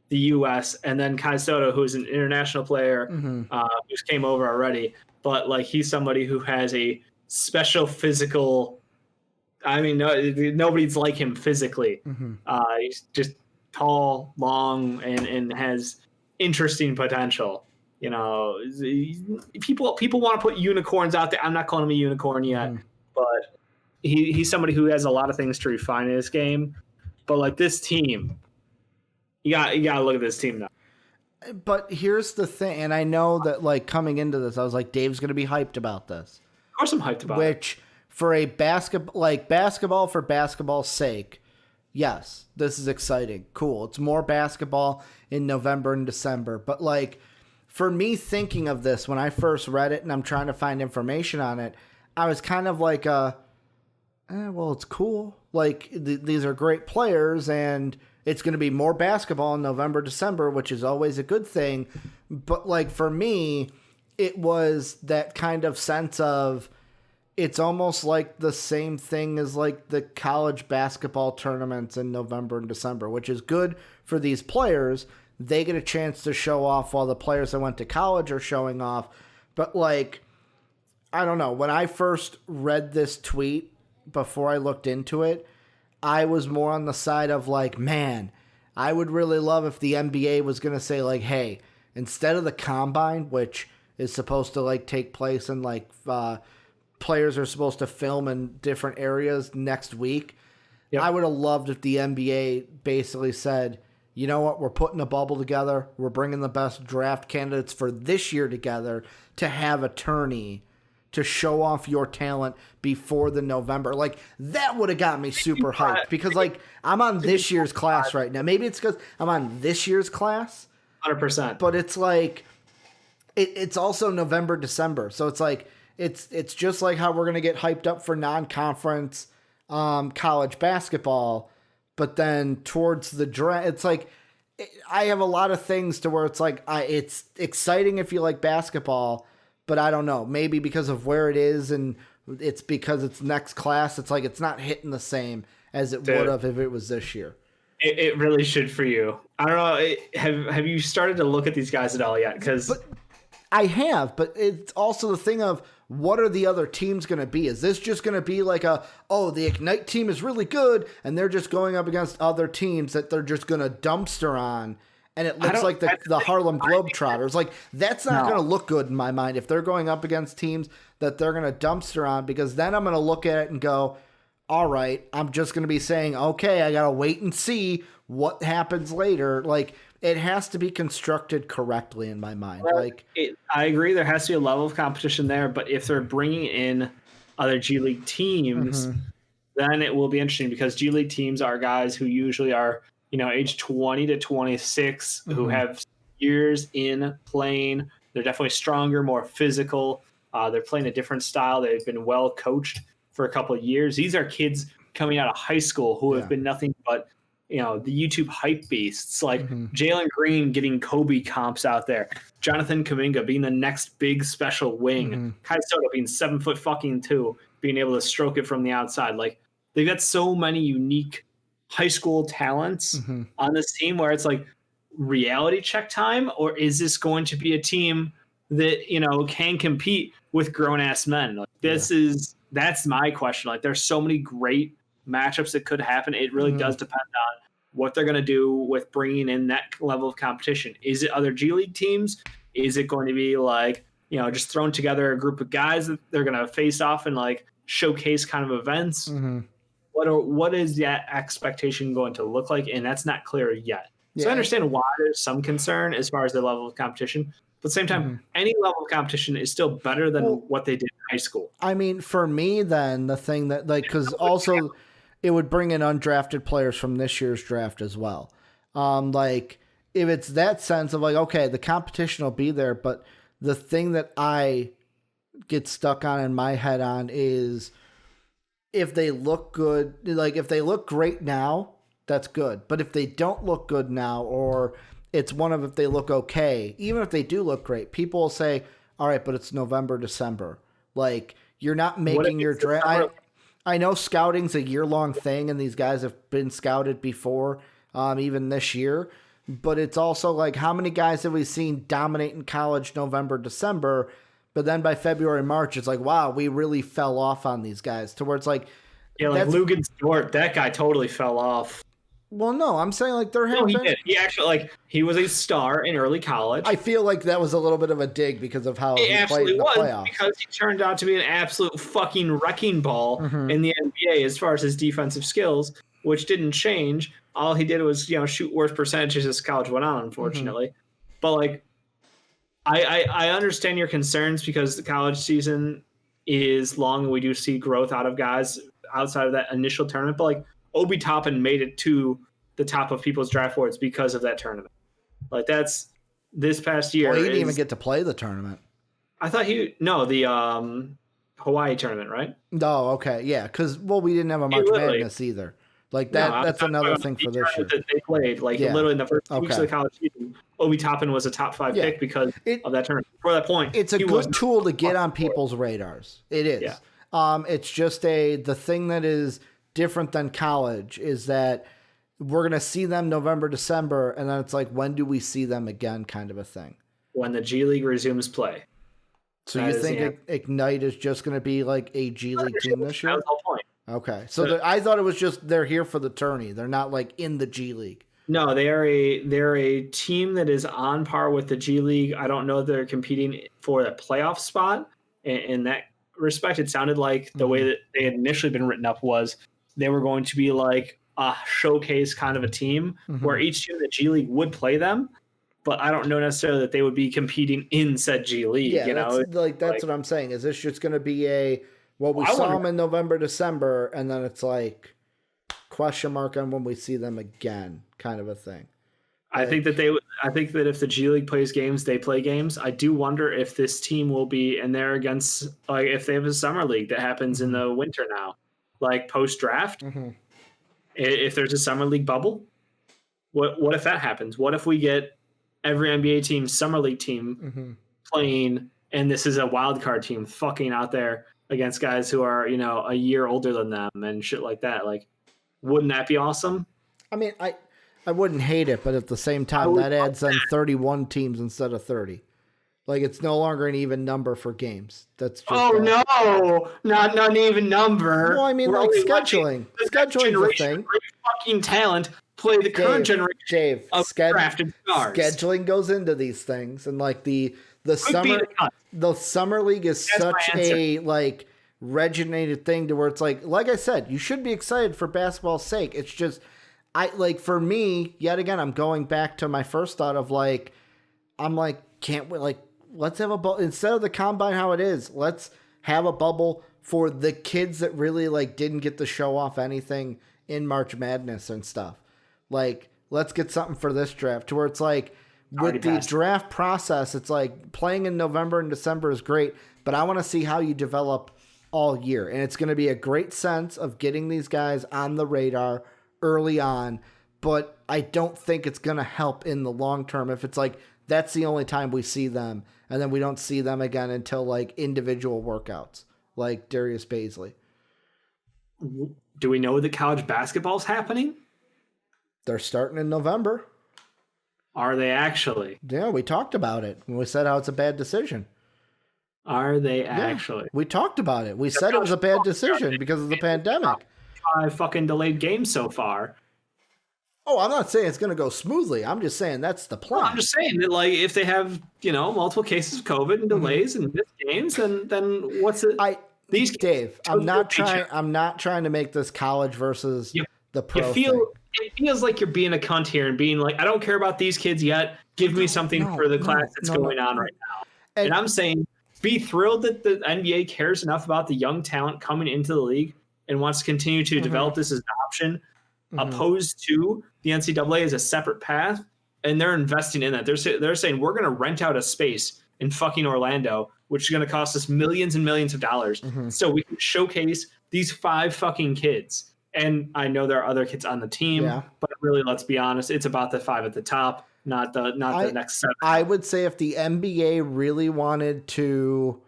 the U.S. and then Kai Soto, who's an international player, who's came over already. But like, he's somebody who has a special physical. I mean, nobody's like him physically. He's just tall, long, and has interesting potential. You know, people want to put unicorns out there. I'm not calling him a unicorn yet, but he's somebody who has a lot of things to refine in his game. But like this team, you got to look at this team now. But here's the thing, and I know that like coming into this, I was like, Dave's going to be hyped about this. Of course, I'm hyped about it. Which, for a basketball for basketball's sake, yes, this is exciting, cool. It's more basketball in November and December, but like, for me thinking of this when I first read it and I'm trying to find information on it, I was kind of like, well, it's cool. Like, these are great players, and it's going to be more basketball in November, December, which is always a good thing. But, like, for me, it was that kind of sense of it's almost like the same thing as, like, the college basketball tournaments in November and December, which is good for these players. They get a chance to show off while the players that went to college are showing off. But, like, I don't know. When I first read this tweet, before I looked into it, I was more on the side of like, man, I would really love if the NBA was going to say like, hey, instead of the combine, which is supposed to like take place and like players are supposed to film in different areas next week. Yep. I would have loved if the NBA basically said, you know what, we're putting a bubble together. We're bringing the best draft candidates for this year together to have a tourney to show off your talent before the November. Like, that would have got me super hyped because, like, I'm on this year's class right now. Maybe it's because I'm on this year's class. 100%. But it's like, it's also November, December. So it's like, it's just like how we're going to get hyped up for non-conference college basketball. But then towards the draft, it's like, I have a lot of things to where it's like, it's exciting if you like basketball, but I don't know, maybe because of where it is and it's because it's next class, it's like it's not hitting the same as it would have if it was this year. It really should for you. I don't know. Have you started to look at these guys at all yet? Because I have, but it's also the thing of what are the other teams going to be? Is this just going to be like the Ignite team is really good and they're just going up against other teams that they're just going to dumpster on? And it looks like the Harlem Globetrotters. Like, that's not going to look good in my mind if they're going up against teams that they're going to dumpster on, because then I'm going to look at it and go, all right, I'm just going to be saying, okay, I got to wait and see what happens later. Like, it has to be constructed correctly in my mind. Well, I agree. There has to be a level of competition there, but if they're bringing in other G League teams, then it will be interesting, because G League teams are guys who usually are, age 20 to 26, who have years in playing. They're definitely stronger, more physical. They're playing a different style. They've been well coached for a couple of years. These are kids coming out of high school who have been nothing but, the YouTube hype beasts, like Jalen Green getting Kobe comps out there, Jonathan Kuminga being the next big special wing, Kai Soto being 7'2", being able to stroke it from the outside. Like, they've got so many unique high school talents on this team where it's like reality check time, or is this going to be a team that, you know, can compete with grown ass men? Like, that's my question. Like, there's so many great matchups that could happen. It really does depend on what they're going to do with bringing in that level of competition. Is it other G League teams? Is it going to be like, you know, just throwing together a group of guys that they're going to face off and like showcase kind of events? What is that expectation going to look like? And that's not clear yet. So I understand why there's some concern as far as the level of competition. But at the same time, any level of competition is still better than what they did in high school. I mean, for me, then, the thing that, like, because also it would bring in undrafted players from this year's draft as well. Like, if it's that sense of, like, okay, the competition will be there, but the thing that I get stuck on in my head on is if they look good, like, if they look great now, that's good. But if they don't look good now, or it's one of if they look okay, even if they do look great, people will say, all right, but it's November, December. Like, you're not making your draft. I know scouting's a year-long thing, and these guys have been scouted before, even this year. But it's also like, how many guys have we seen dominate in college November, December, but then by February, March, it's like, wow, we really fell off on these guys, to where it's like, yeah, like Lugan Stewart, that guy totally fell off. Well, no, I'm saying like there have been. He did. He actually, like, he was a star in early college. I feel like that was a little bit of a dig because of how he played in the playoffs. Because he turned out to be an absolute fucking wrecking ball in the NBA as far as his defensive skills, which didn't change. All he did was, you know, shoot worse percentages as college went on, unfortunately. But like, I understand your concerns because the college season is long and we do see growth out of guys outside of that initial tournament. But like, Obi Toppin made it to the top of people's draft boards because of that tournament. Like, that's this past year. Well, he didn't even get to play the tournament. I thought the Hawaii tournament, right? Oh, okay. Yeah. Cause we didn't have a March Madness either. Like that's another thing for this year. That they played literally in the first 2 weeks of the college season. Obi Toppin was a top 5 pick because of that tournament. For that point, it's a good tool to get on people's radars. It is. Yeah. It's just the thing that is different than college is that we're going to see them November, December, and then it's like, when do we see them again, kind of a thing? When the G League resumes play. So you think Ignite is just going to be like a G League team this year? That's the whole point. Okay. So I thought it was just they're here for the tourney. They're not like in the G League. No, they're a team that is on par with the G League. I don't know if they're competing for a playoff spot. In that respect, it sounded like the way that they had initially been written up was they were going to be like a showcase kind of a team where each team in the G League would play them, but I don't know necessarily that they would be competing in said G League. Yeah, you know, that's what I'm saying. Is this just going to be we saw them in November, December, and then it's like question mark on when we see them again, kind of a thing. I think that if the G League plays games, they play games. I do wonder if this team will be, and they're against, like, if they have a summer league that happens in the winter now, like post draft. If there's a summer league bubble, what if that happens? What if we get every NBA team, summer league team playing, and this is a wild card team fucking out there against guys who are, you know, a year older than them and shit like that? Like, wouldn't that be awesome? I mean, I wouldn't hate it, but at the same time, that adds in 31 teams instead of 30. Like, it's no longer an even number for games. That's just no, not an even number. Well, I mean, like scheduling. Scheduling's a thing. Great fucking talent play the current generation of drafted stars. Scheduling goes into these things, and like the summer league is such a like regulated thing to where it's like I said, you should be excited for basketball's sake. It's just for me, yet again, I'm going back to my first thought of like, I'm like, can't we let's have a bubble instead of the combine how it is. Let's have a bubble for the kids that really like didn't get to show off anything in March Madness and stuff. Like, let's get something for this draft to where it's like with the draft process, it's like playing in November and December is great, but I want to see how you develop all year. And it's going to be a great sense of getting these guys on the radar early on, but I don't think it's going to help in the long term if it's like that's the only time we see them, and then we don't see them again until like individual workouts, like Darius Baisley. Do we know that college basketball is happening? They're starting in November. Are they actually? Yeah, we talked about it when we said how it's a bad decision. Are they actually? We talked about it. We said it was a bad decision because of the pandemic. 5 fucking delayed games so far. Oh, I'm not saying it's going to go smoothly. I'm just saying that's the plan. Well, I'm just saying that, like, if they have, multiple cases of COVID and delays and missed games, then what's it? Dave, I'm not trying to make this college versus the pro thing. It feels like you're being a cunt here and being like, I don't care about these kids yet. Give me something for the class that's going on right now. And I'm saying, be thrilled that the NBA cares enough about the young talent coming into the league and wants to continue to develop this as an option, opposed to the NCAA as a separate path, and they're investing in that. They're saying we're going to rent out a space in fucking Orlando, which is going to cost us millions and millions of dollars, so we can showcase these 5 fucking kids. And I know there are other kids on the team, but really, let's be honest, it's about the 5 at the top, not the next 7. I would say if the NBA really wanted to,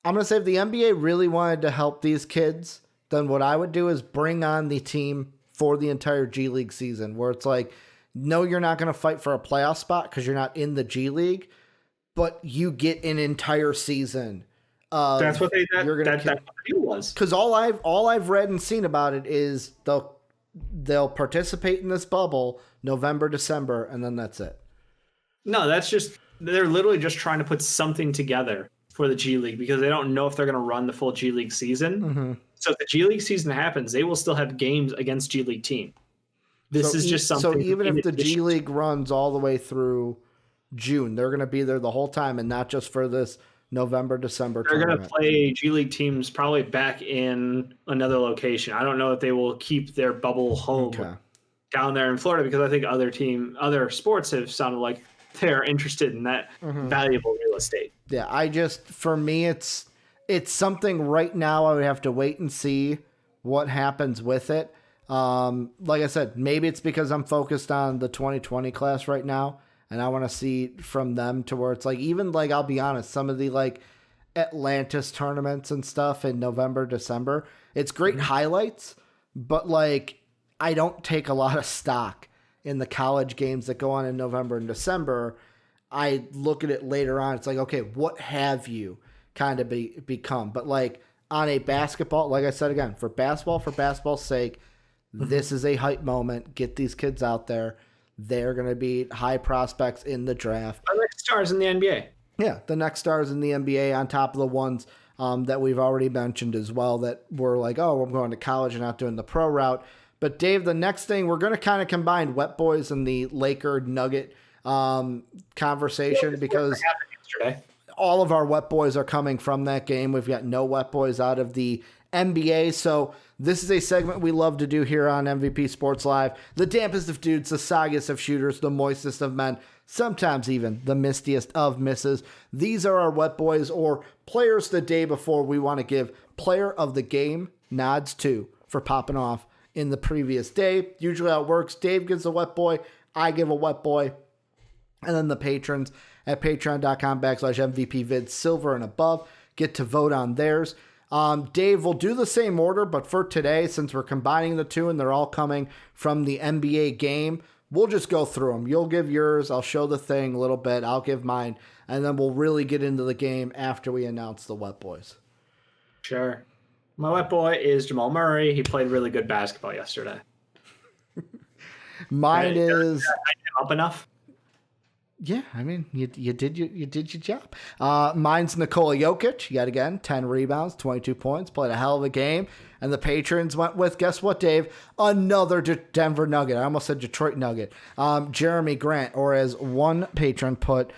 if the NBA really wanted to help these kids, then what I would do is bring on the team for the entire G League season, where it's like, no, you're not going to fight for a playoff spot because you're not in the G League, but you get an entire season. That's what that's what the deal was. Because all I've read and seen about it is they'll participate in this bubble November, December, and then that's it. No, they're literally just trying to put something together for the G League because they don't know if they're going to run the full G League season. So if the G League season happens, they will still have games against G League team. This is just something. So even if the G League runs all the way through June, they're going to be there the whole time and not just for this November, December tournament. They're going to play G League teams probably back in another location. I don't know if they will keep their bubble home down there in Florida because I think other sports have sounded like they're interested in that valuable real estate. Yeah, for me, it's something right now I would have to wait and see what happens with it. Like I said, maybe it's because I'm focused on the 2020 class right now, and I want to see from them to where it's like, even like, I'll be honest, some of the like Atlantis tournaments and stuff in November, December, it's great highlights, but like, I don't take a lot of stock in the college games that go on in November and December. I look at it later on. It's like, okay, what have you kind of become? But like on a basketball, like I said, again, for basketball's sake, this is a hype moment. Get these kids out there. They're going to be high prospects in the draft. The next stars in the NBA. Yeah, the next stars in the NBA on top of the ones that we've already mentioned as well that were like, oh, I'm going to college and not doing the pro route. But Dave, the next thing, we're going to kind of combine Wet Boys and the Laker Nugget conversation because all of our Wet Boys are coming from that game. We've got no Wet Boys out of the NBA. So this is a segment we love to do here on MVP Sports Live. The dampest of dudes, the soggiest of shooters, the moistest of men, sometimes even the mistiest of misses. These are our Wet Boys or players the day before we want to give player of the game nods to for popping off in the previous day. Usually how it works, Dave gives a Wet Boy, I give a Wet Boy, and then the patrons at patreon.com/MVPVids silver and above get to vote on theirs. Dave, we'll do the same order, but for today, since we're combining the two and they're all coming from the NBA game, we'll just go through them. You'll give yours, I'll show the thing a little bit, I'll give mine, and then we'll really get into the game after we announce the Wet Boys. Sure. My Wet Boy is Jamal Murray. He played really good basketball yesterday. Mine is up enough. Yeah, I mean, you did your job. Mine's Nikola Jokic. Yet again, 10 rebounds, 22 points, played a hell of a game. And the patrons went with, guess what, Dave? Another Denver Nugget. I almost said Detroit Nugget. Jeremy Grant, or as one patron put,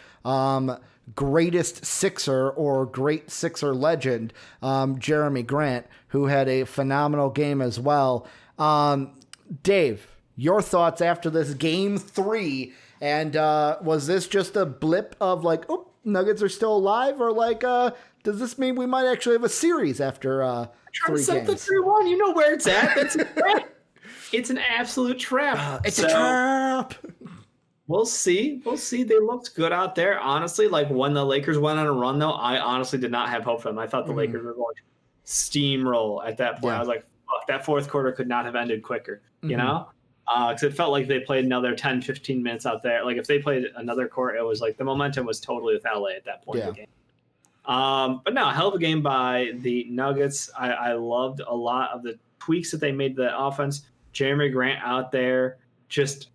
greatest Sixer or great Sixer legend, Jeremy Grant, who had a phenomenal game as well. Dave, your thoughts after this game 3? And was this just a blip of like, oh, Nuggets are still alive? Or like, does this mean we might actually have a series after 3 games? The 3-1. You know where it's at. That's a trap. It's an absolute trap. It's a trap. We'll see. They looked good out there. Honestly, like when the Lakers went on a run, though, I honestly did not have hope for them. I thought the Lakers were going to steamroll at that point. Yeah. I was like, fuck, that fourth quarter could not have ended quicker, you know? because it felt like they played another 10, 15 minutes out there. Like if they played another court, it was like the momentum was totally with LA at that point in the game. But no, hell of a game by the Nuggets. I loved a lot of the tweaks that they made to the offense. Jeremy Grant out there, just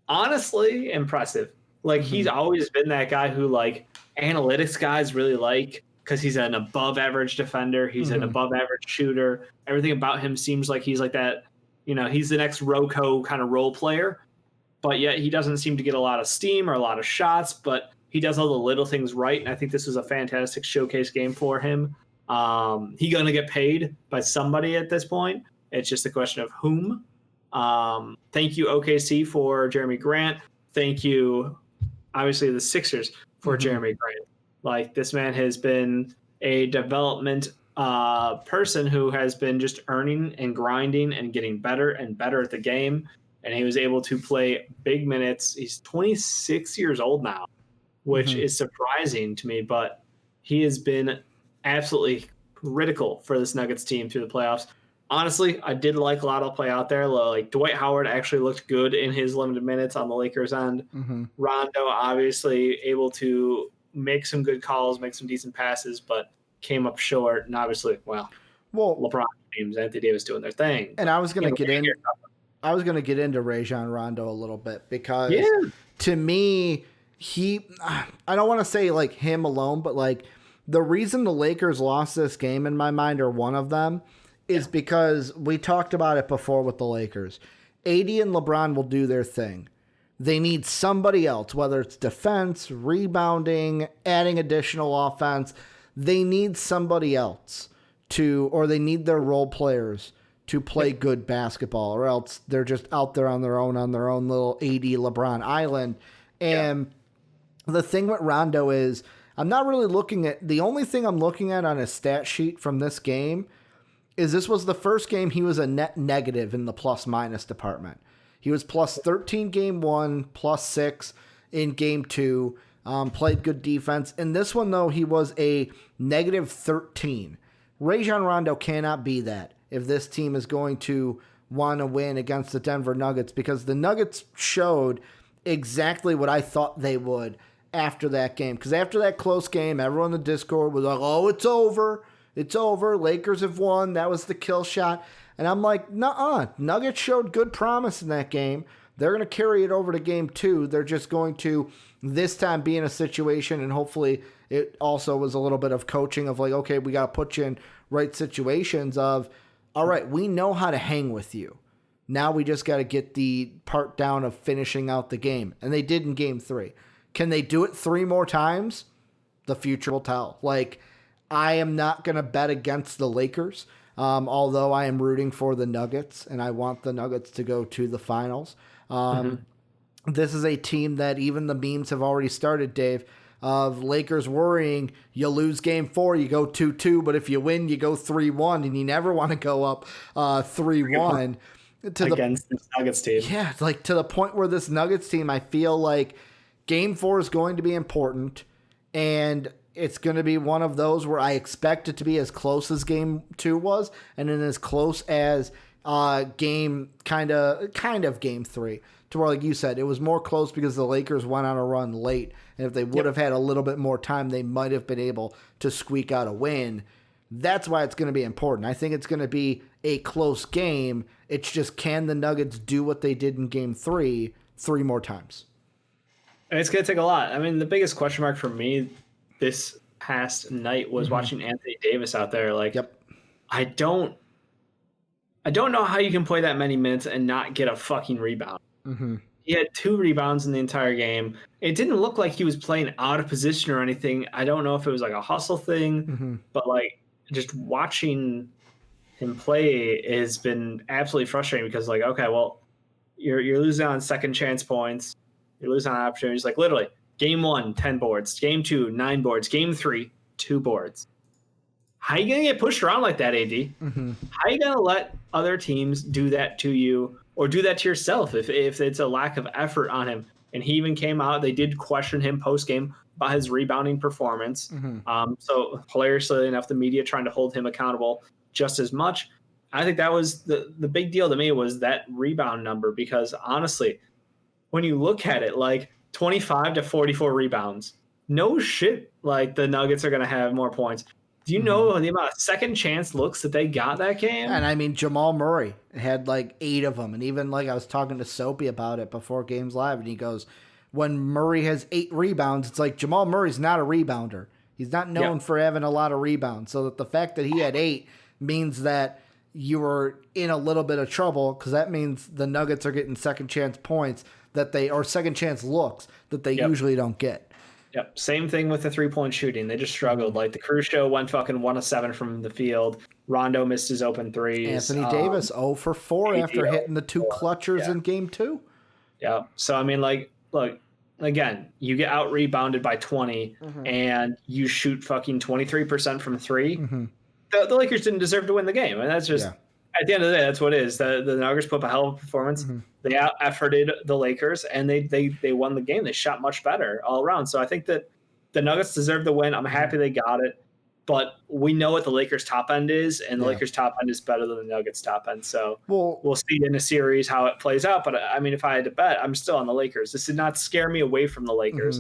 honestly impressive. Like he's always been that guy who like analytics guys really like because he's an above average defender. He's an above average shooter. Everything about him seems like he's like that. You know, he's the next Rocco kind of role player, but yet he doesn't seem to get a lot of steam or a lot of shots, but he does all the little things right. And I think this was a fantastic showcase game for him. He's going to get paid by somebody at this point. It's just a question of whom. Thank you, OKC, for Jeremy Grant. Thank you, obviously, the Sixers for Jeremy Grant. Like, this man has been a development person who has been just earning and grinding and getting better and better at the game. And he was able to play big minutes. He's 26 years old now, which is surprising to me, but he has been absolutely critical for this Nuggets team through the playoffs. Honestly, I did like a lot of play out there. Like Dwight Howard actually looked good in his limited minutes on the Lakers end. Rondo obviously able to make some good calls, make some decent passes, but came up short. And obviously, well, LeBron James, Anthony Davis doing their thing. And I was going to get in. I was going to get into Rajon Rondo a little bit because to me, I don't want to say like him alone, but like the reason the Lakers lost this game in my mind, or one of them, is because we talked about it before with the Lakers. AD and LeBron will do their thing. They need somebody else, whether it's defense, rebounding, adding additional offense. They need somebody else or they need their role players to play good basketball, or else they're just out there on their own little AD LeBron island. And the thing with Rondo is I'm not really looking at, the only thing I'm looking at on his stat sheet from this game is this was the first game he was a net negative in the plus minus department. He was plus 13 game one, plus 6 in game 2, played good defense. In this one, though, he was a negative 13. Rajon Rondo cannot be that if this team is going to want to win against the Denver Nuggets, because the Nuggets showed exactly what I thought they would after that game. Because after that close game, everyone in the Discord was like, oh, it's over. It's over. Lakers have won. That was the kill shot. And I'm like, nuh-uh. Nuggets showed good promise in that game. They're going to carry it over to game 2. They're just going to this time be in a situation, and hopefully it also was a little bit of coaching of like, okay, we got to put you in right situations of, all right, we know how to hang with you. Now we just got to get the part down of finishing out the game. And they did in game 3. Can they do it 3 more times? The future will tell. Like, I am not going to bet against the Lakers, although I am rooting for the Nuggets, and I want the Nuggets to go to the finals. This is a team that even the memes have already started, Dave, of Lakers worrying, you lose game 4, you go 2-2, but if you win, you go 3-1, and you never want to go up 3-1. Against this Nuggets team. Yeah, like to the point where this Nuggets team, I feel like game 4 is going to be important, and it's going to be one of those where I expect it to be as close as game 2 was, and then as close as game kind of game 3, to where, like you said, it was more close because the Lakers went on a run late, and if they would have had a little bit more time, they might have been able to squeak out a win. That's why it's going to be important. I think it's going to be a close game. It's just, can the Nuggets do what they did in game 3 more times? And it's going to take a lot. I mean, the biggest question mark for me this past night was watching Anthony Davis out there. Like, I don't know how you can play that many minutes and not get a fucking rebound. He had 2 rebounds in the entire game. It didn't look like he was playing out of position or anything. I don't know if it was like a hustle thing, but like just watching him play has been absolutely frustrating because, like, okay, well, you're losing on second chance points. You're losing on opportunities. Like, literally, game 1, 10 boards. Game 2, 9 boards. Game 3, 2 boards. How are you going to get pushed around like that, AD? How are you going to let other teams do that to you or do that to yourself if it's a lack of effort on him? And he even came out. They did question him post-game about his rebounding performance. So hilariously enough, the media trying to hold him accountable just as much. I think that was the big deal to me was that rebound number, because honestly, when you look at it, like 25 to 44 rebounds, no shit, like the Nuggets are going to have more points. Do you know the amount of second chance looks that they got that game? And I mean, Jamal Murray had like 8 of them. And even like I was talking to Soapy about it before Games Live, and he goes, when Murray has 8 rebounds, it's like Jamal Murray's not a rebounder. He's not known for having a lot of rebounds. So that the fact that he had 8 means that you were in a little bit of trouble, because that means the Nuggets are getting second chance points or second chance looks that they usually don't get. Yep. Same thing with the 3-point shooting. They just struggled. Like the Crew Show went fucking 1 of 7 from the field. Rondo missed his open threes. Anthony Davis 0 for 4 after hitting the 2 clutchers in game 2. Yeah. So I mean, like, look, again, you get out rebounded by 20 and you shoot fucking 23% from 3. The Lakers didn't deserve to win the game. And that's just at the end of the day, that's what it is. The Nuggets put up a hell of a performance. They out-efforted the Lakers, and they won the game. They shot much better all around. So I think that the Nuggets deserve the win. I'm happy they got it. But we know what the Lakers' top end is, and the Lakers' top end is better than the Nuggets' top end. So we'll see in a series how it plays out. But, I mean, if I had to bet, I'm still on the Lakers. This did not scare me away from the Lakers.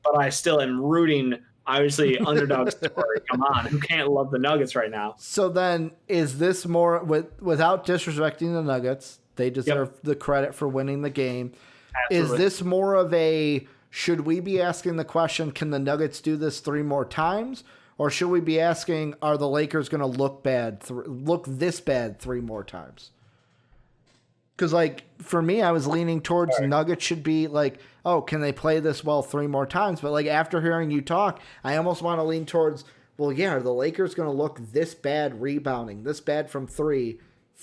But I still am rooting – obviously, underdog story. Come on, who can't love the Nuggets right now? So then, is this more without disrespecting the Nuggets? They deserve the credit for winning the game. Absolutely. Is this more of a? Should we be asking the question? Can the Nuggets do this 3 more times, or should we be asking? Are the Lakers going to look this bad 3 more times? Because, like, for me, I was leaning towards Nuggets should be like, oh, can they play this well 3 more times? But, like, after hearing you talk, I almost want to lean towards, well, yeah, are the Lakers going to look this bad rebounding, this bad from 3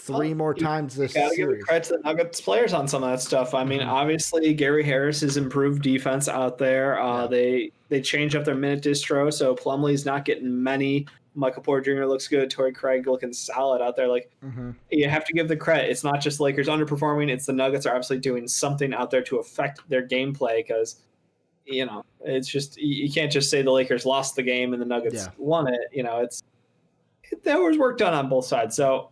more times this series? You got to give credit to the Nuggets players on some of that stuff. I mean, obviously, Gary Harris has improved defense out there. They changed up their minute distro, so Plumlee's not getting many. Michael Porter Jr. looks good. Torrey Craig looking solid out there. Like, you have to give the credit. It's not just Lakers underperforming. It's the Nuggets are obviously doing something out there to affect their gameplay, because, you know, it's just you can't just say the Lakers lost the game and the Nuggets won it. You know, there was work done on both sides. So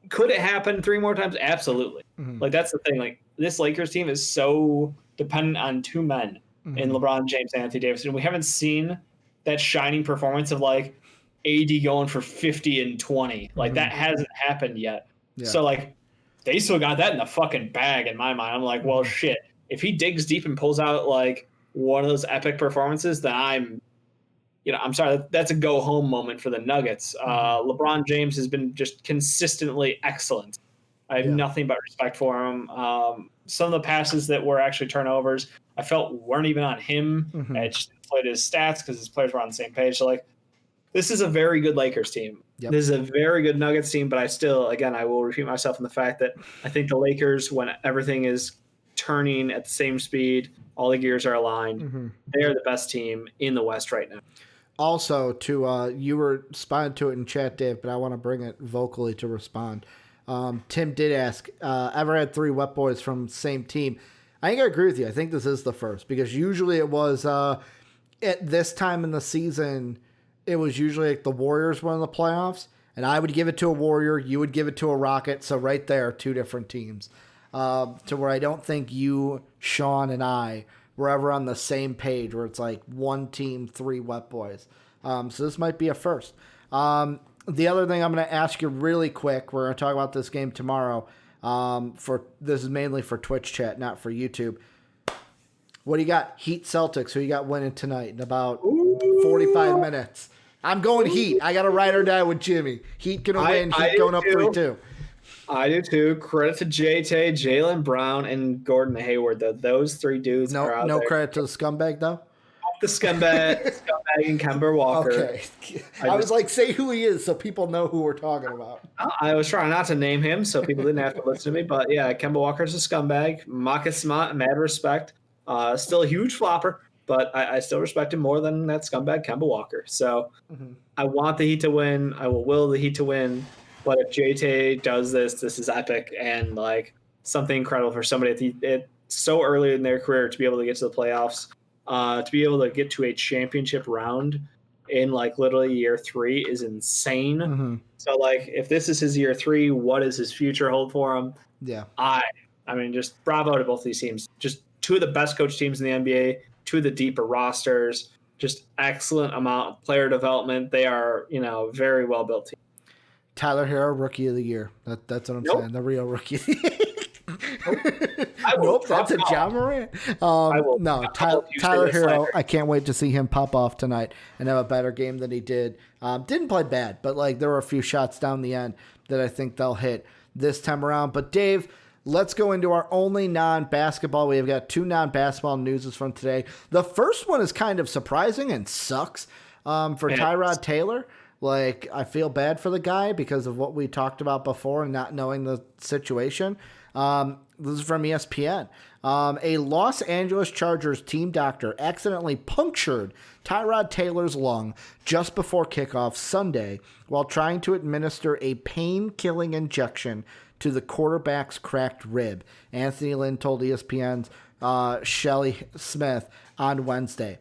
could it happen 3 more times? Absolutely. Like, that's the thing. Like, this Lakers team is so dependent on 2 men in LeBron James and Anthony Davis. And we haven't seen that shining performance of, like, AD going for 50 and 20. Like, that hasn't happened yet. So, like, they still got that in the fucking bag in my mind. I'm like, well, shit. If he digs deep and pulls out, like, one of those epic performances, then I'm sorry. That's a go-home moment for the Nuggets. LeBron James has been just consistently excellent. I have nothing but respect for him. Some of the passes that were actually turnovers, I felt weren't even on him. I just played his stats because his players were on the same page. So, like, this is a very good Lakers team. This is a very good Nuggets team, but I still, again, I will repeat myself in the fact that I think the Lakers, when everything is turning at the same speed, all the gears are aligned, they're the best team in the West right now. Also, you were responding to it in chat, Dave, but I want to bring it vocally to respond. Tim did ask, ever had 3 wet boys from the same team? I think I agree with you. I think this is the first, because usually it was at this time in the season, it was usually like the Warriors won the playoffs, and I would give it to a Warrior, you would give it to a Rocket. So right there, 2 different teams. To where I don't think you, Sean, and I were ever on the same page, where it's like 1 team, 3 wet boys. So this might be a first. The other thing I'm going to ask you really quick, we're going to talk about this game tomorrow. This is mainly for Twitch chat, not for YouTube. What do you got? Heat Celtics. Who you got winning tonight in about 45 minutes? I'm going Heat. I got to ride or die with Jimmy. Heat going to win. Heat going up 3-2. I do too. Credit to JT, Jaylen Brown, and Gordon Hayward. Those 3 dudes are out there. No credit to the scumbag, though? The scumbag and Kemba Walker. Okay. I was like, say who he is so people know who we're talking about. I was trying not to name him so people didn't have to listen to me. But, yeah, Kemba Walker's a scumbag. Marcus Smart, mad respect. Still a huge flopper, but I still respect him more than that scumbag Kemba Walker. So I want the Heat to win. I will the Heat to win. But if JT does this is epic and, like, something incredible for somebody so early in their career to be able to get to the playoffs, to be able to get to a championship round. in like literally year 3 is insane. Mm-hmm. So like if this is his year 3, what does his future hold for him? Yeah. I mean, just bravo to both these teams. Just two of the best coach teams in the NBA, two of the deeper rosters, just excellent amount of player development. They are, very well built team. Tyler Hero, Rookie of the Year. That's what I'm saying. The real Rookie of the Year. Nope, that's a Ja Morant. No, Tyler Hero, I can't wait to see him pop off tonight and have a better game than he did. Didn't play bad, but like there were a few shots down the end that I think they'll hit this time around. But Dave, let's go into our only non-basketball. We've got 2 non-basketball newses from today. The first one is kind of surprising and sucks for Tyrod Taylor. Like, I feel bad for the guy because of what we talked about before and not knowing the situation. This is from ESPN. A Los Angeles Chargers team doctor accidentally punctured Tyrod Taylor's lung just before kickoff Sunday while trying to administer a pain-killing injection to the quarterback's cracked rib. Anthony Lynn told ESPN's Shelley Smith on Wednesday.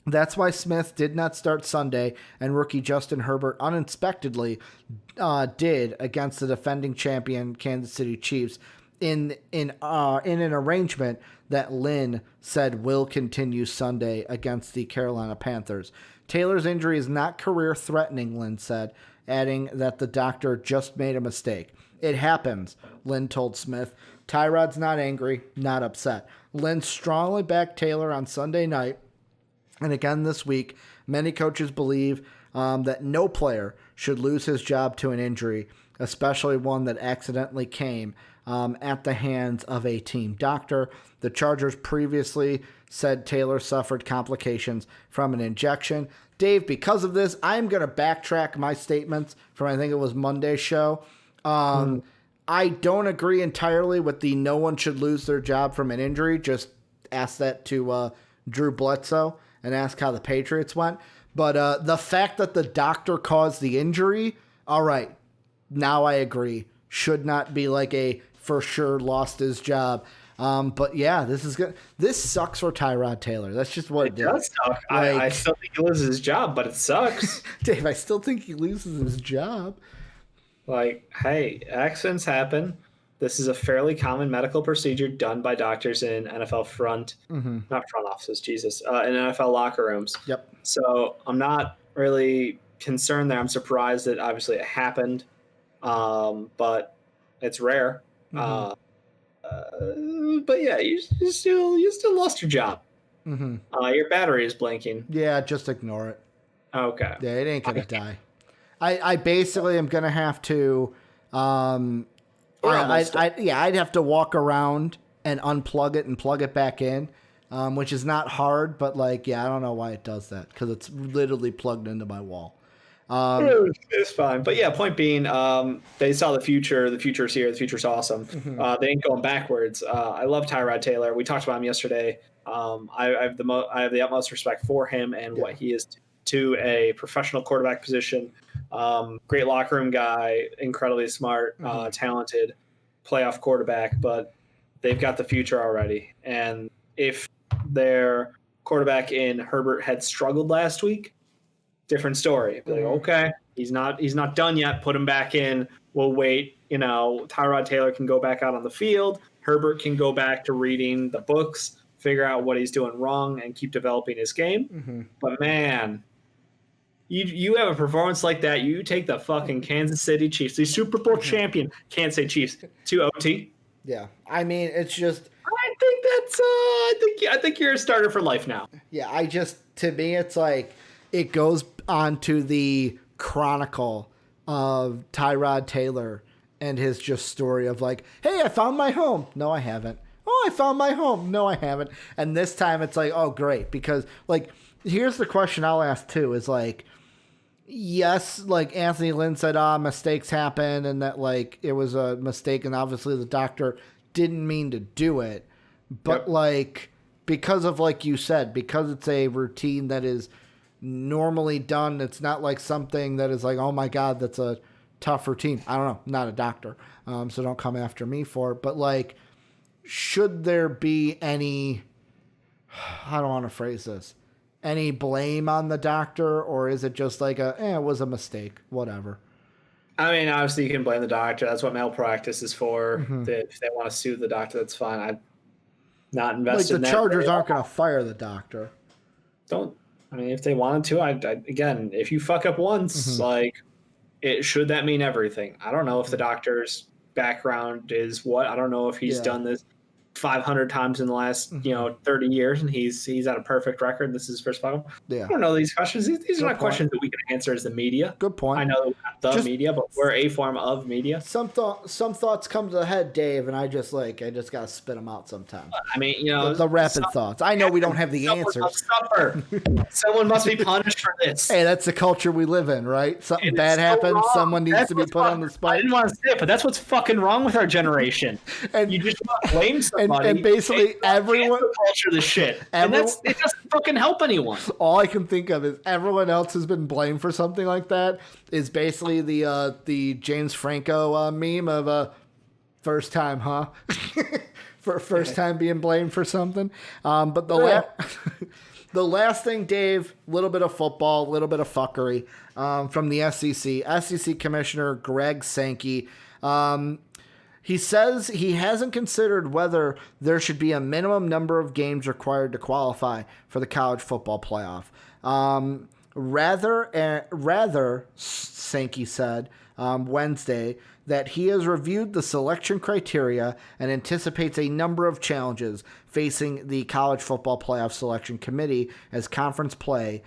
That's why Smith did not start Sunday, and rookie Justin Herbert unexpectedly did against the defending champion Kansas City Chiefs in an arrangement that Lynn said will continue Sunday against the Carolina Panthers. Taylor's injury is not career-threatening, Lynn said, adding that the doctor just made a mistake. It happens, Lynn told Smith. Tyrod's not angry, not upset. Lynn strongly backed Taylor on Sunday night. And again this week, many coaches believe that no player should lose his job to an injury, especially one that accidentally came at the hands of a team doctor. The Chargers previously said Taylor suffered complications from an injection. Dave, because of this, I'm going to backtrack my statements from, I think it was Monday's show. I don't agree entirely with the no one should lose their job from an injury. Just ask that to Drew Bledsoe and ask how the Patriots went. But the fact that the doctor caused the injury, all right, now I agree. Should not be like a for sure lost his job. But yeah, this is good. This sucks for Tyrod Taylor. That's just what it does suck. I still think he loses his job, but it sucks. Dave, I still think he loses his job. Like, hey, accidents happen. This is a fairly common medical procedure done by doctors in NFL not front offices, Jesus, in NFL locker rooms. Yep. So I'm not really concerned there. I'm surprised that obviously it happened, but it's rare. But yeah, you still lost your job. Your battery is blinking. Yeah, just ignore it. Okay. Yeah, it ain't gonna die. I basically am gonna have to. I'd have to walk around and unplug it and plug it back in, which is not hard, but I don't know why it does that because it's literally plugged into my wall. It's fine. But yeah, point being, they saw the future. The future is here. The future's awesome. They ain't going backwards. I love Tyrod Taylor. We talked about him yesterday. I have the utmost respect for him and what he is to a professional quarterback position. Great locker room guy, incredibly smart, talented playoff quarterback, but they've got the future already. And if their quarterback in Herbert had struggled last week, different story. Like, okay, he's not done yet. Put him back in. We'll wait. Tyrod Taylor can go back out on the field. Herbert can go back to reading the books, figure out what he's doing wrong, and keep developing his game. But man, you have a performance like that, you take the fucking Kansas City Chiefs, the Super Bowl champion, can't say Chiefs, to OT. Yeah, I mean, it's just. I think that's. I think you're a starter for life now. Yeah, to me, it's like it goes on to the chronicle of Tyrod Taylor and his just story of like, hey, I found my home. No, I haven't. Oh, I found my home. No, I haven't. And this time it's like, oh, great, because here's the question I'll ask too: is yes, Anthony Lynn said, mistakes happen and that it was a mistake and obviously the doctor didn't mean to do it. But because of, you said, because it's a routine that is normally done, it's not like something that is oh my God, that's a tough routine. I don't know. I'm not a doctor. So don't come after me for it. But should there be any, I don't want to phrase this, any blame on the doctor, or is it just like it was a mistake, whatever? I mean, obviously you can blame the doctor. That's what malpractice is for. Mm-hmm. If they want to sue the doctor, that's fine. I'm not Like invested the in that. Chargers aren't going to fire the doctor. I mean, if they wanted to, again, if you fuck up once, like, should that mean everything? I don't know if the doctor's background is what. I don't know if he's done this 500 times in the last 30 years and he's at a perfect record. This is his first final. I don't know these questions. These are not questions that we can answer as the media. Good point. I know we're not the media, but we're a form of media. Some thoughts come to the head, Dave, and I just gotta spit them out sometimes. I mean, the rapid thoughts. I know we don't have the answers. Someone must be punished for this. Hey, that's the culture we live in, right? Something bad happens, someone needs to be put on the spot. I didn't want to say it, but that's what's fucking wrong with our generation. And you just blame somebody. And basically everyone culture the shit. And it doesn't fucking help anyone. All I can think of is everyone else has been blamed for something like that. Is basically the James Franco meme of first time, huh? For first time being blamed for something. But the last thing, Dave, a little bit of football, a little bit of fuckery from the SEC. SEC Commissioner Greg Sankey. He says he hasn't considered whether there should be a minimum number of games required to qualify for the college football playoff. Rather, Sankey said Wednesday that he has reviewed the selection criteria and anticipates a number of challenges facing the college football playoff selection committee as conference play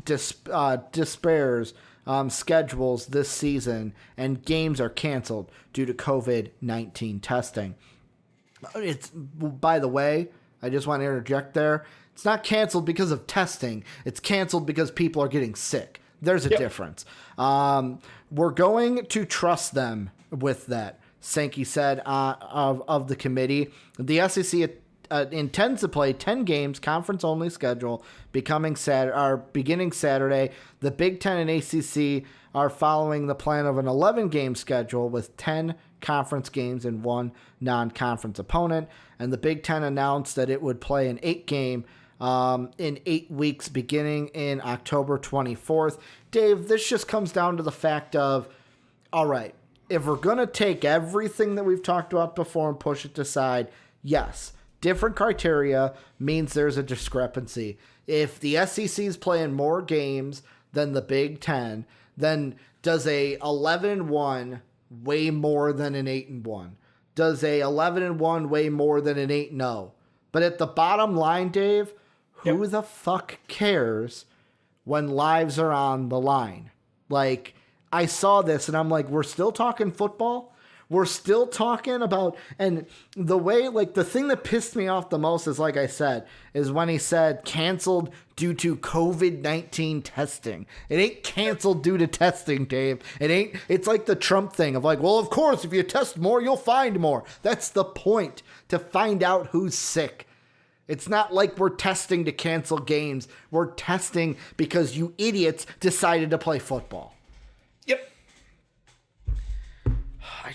despairs schedules this season and games are canceled due to COVID-19 testing. By the way, I just want to interject there. It's not canceled because of testing. It's canceled because people are getting sick. There's a difference. We're going to trust them with that, Sankey said of the committee. The SEC intends to play 10 games, conference-only schedule, beginning Saturday. The Big Ten and ACC are following the plan of an 11-game schedule with 10 conference games and 1 non-conference opponent. And the Big Ten announced that it would play an 8-game in 8 weeks beginning in October 24th. Dave, this just comes down to the fact of, all right, if we're going to take everything that we've talked about before and push it aside, yes, different criteria means there's a discrepancy. If the SEC is playing more games than the Big Ten, then does a 11-1 weigh more than an 8-1? Does a 11-1 weigh more than an 8-0? But at the bottom line, Dave, who the fuck cares when lives are on the line? Like, I saw this and I'm like, we're still talking football? We're still talking about, and the way, like, the thing that pissed me off the most is, like I said, is when he said canceled due to COVID-19 testing. It ain't canceled due to testing, Dave. It's like the Trump thing of like, well, of course, if you test more, you'll find more. That's the point, to find out who's sick. It's not like we're testing to cancel games. We're testing because you idiots decided to play football. Yep. I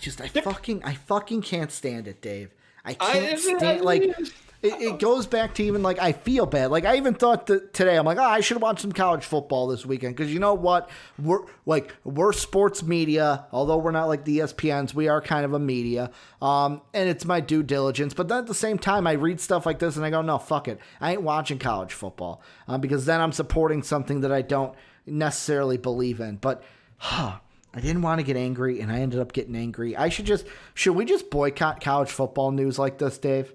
fucking can't stand it, Dave. I can't stand, like, it goes back to even, like, I feel bad. Like, I even thought that today, I'm like, I should watch some college football this weekend. Because you know what? We're sports media. Although we're not like the ESPNs, we are kind of a media. And it's my due diligence. But then at the same time, I read stuff like this and I go, no, fuck it. I ain't watching college football. Because then I'm supporting something that I don't necessarily believe in. But, I didn't want to get angry, and I ended up getting angry. Should we just boycott college football news like this, Dave?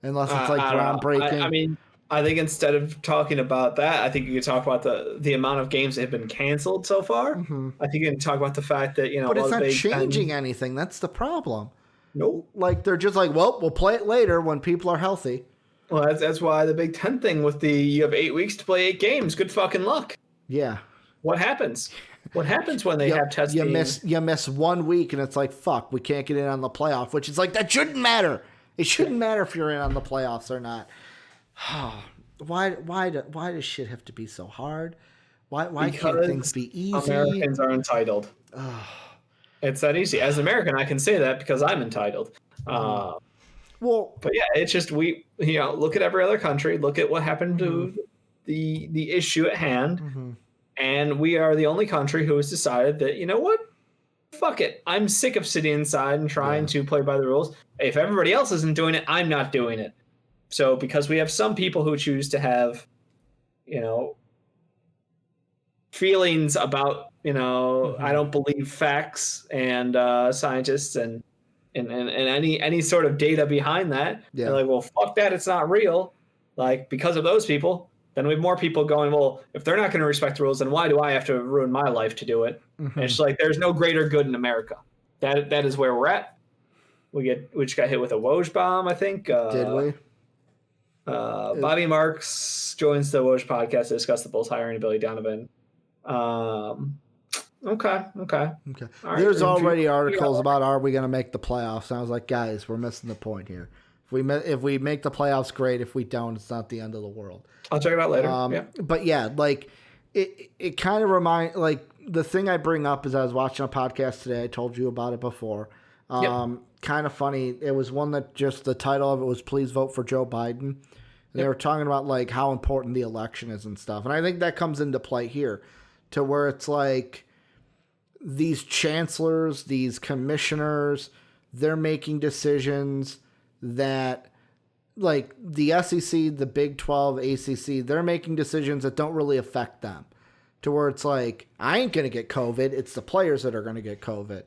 Unless it's like groundbreaking. I mean, I think instead of talking about that, I think you could talk about the amount of games that have been canceled so far. Mm-hmm. I think you can talk about the fact that, but it's not changing anything. That's the problem. Nope. Like, they're just like, well, we'll play it later when people are healthy. Well, that's why the Big Ten thing with you have 8 weeks to play 8 games. Good fucking luck. Yeah. What happens? What happens when they have testing? You miss 1 week and it's like, fuck, we can't get in on the playoff, which is like, that shouldn't matter. It shouldn't matter if you're in on the playoffs or not. Why does shit have to be so hard? Why can't things be easy? Americans are entitled. It's that easy. As an American, I can say that because I'm entitled. Well, but yeah, it's just look at every other country. Look at what happened to the issue at hand, and we are the only country who has decided that, you know what, fuck it, I'm sick of sitting inside and trying to play by the rules. If everybody else isn't doing it, I'm not doing it. So because we have some people who choose to have, feelings about, I don't believe facts and scientists and any sort of data behind that. Yeah. They're like, well, fuck that, it's not real. Like, because of those people, then we have more people going, well, if they're not going to respect the rules, then why do I have to ruin my life to do it? And it's like, there's no greater good in America. That is where we're at. We just got hit with a Woj bomb, I think. Did we? Bobby Marks joins the Woj podcast to discuss the Bulls hiring Billy Donovan. Okay. Right. There's already articles about, are we going to make the playoffs? And I was like, guys, we're missing the point here. If we make the playoffs, great. If we don't, it's not the end of the world. I'll check it out later. But yeah, like it kind of reminds, like, the thing I bring up is I was watching a podcast today. I told you about it before. Kind of funny. It was one that just the title of it was "Please Vote for Joe Biden." And they were talking about like how important the election is and stuff. And I think that comes into play here, to where it's like these chancellors, these commissioners, they're making decisions that, like, the SEC, the Big 12, ACC, they're making decisions that don't really affect them, to where it's like, I ain't going to get COVID. It's the players that are going to get COVID.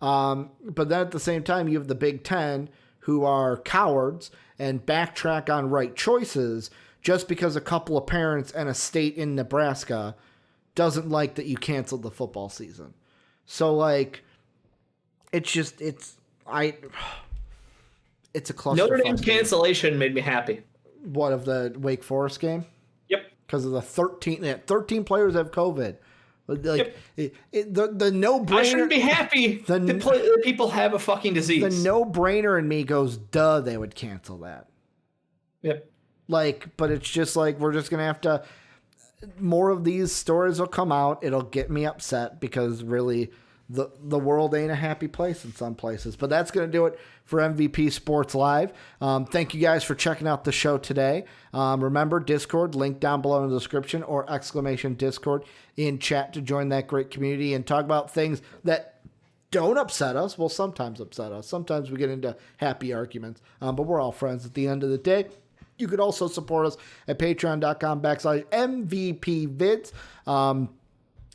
But then at the same time, you have the Big 10 who are cowards and backtrack on right choices just because a couple of parents and a state in Nebraska doesn't like that you canceled the football season. So, like, it's a cluster. Notre Dame's cancellation made me happy. What, of the Wake Forest game? Yep. Because of the 13 players have COVID. Like, the no-brainer. I shouldn't be happy that people have a fucking disease. The no-brainer in me goes, duh, they would cancel that. Yep. Like, but it's just like, we're just going to have to, more of these stories will come out. It'll get me upset because really the world ain't a happy place in some places. But that's going to do it for MVP Sports Live. Thank you guys for checking out the show today. Remember, Discord, link down below in the description, or !Discord in chat to join that great community and talk about things that don't upset us. Well, sometimes upset us. Sometimes we get into happy arguments, but we're all friends at the end of the day. You could also support us at patreon.com/MVPvids.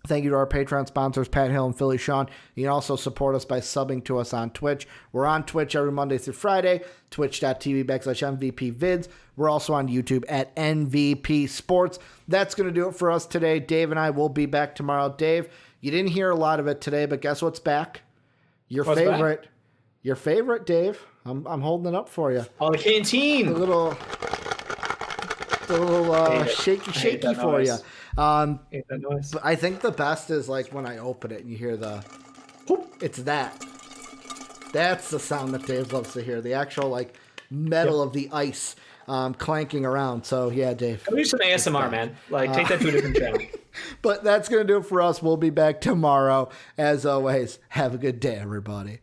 Thank you to our Patreon sponsors, Pat Hill and Philly Sean. You can also support us by subbing to us on Twitch. We're on Twitch every Monday through Friday, twitch.tv/MVPvids. We're also on YouTube at MVP Sports. That's going to do it for us today. Dave and I will be back tomorrow. Dave, you didn't hear a lot of it today, but guess what's back? What's favorite. Back? Your favorite, Dave. I'm holding it up for you. Oh, the canteen. The little shaky for you. Hate that noise. But I think the best is like when I open it and you hear the whoop. It's that. That's the sound that Dave loves to hear. The actual like metal of the ice clanking around. So yeah, Dave. Go do some ASMR, man. Like take that to a different channel. But that's gonna do it for us. We'll be back tomorrow. As always, have a good day, everybody.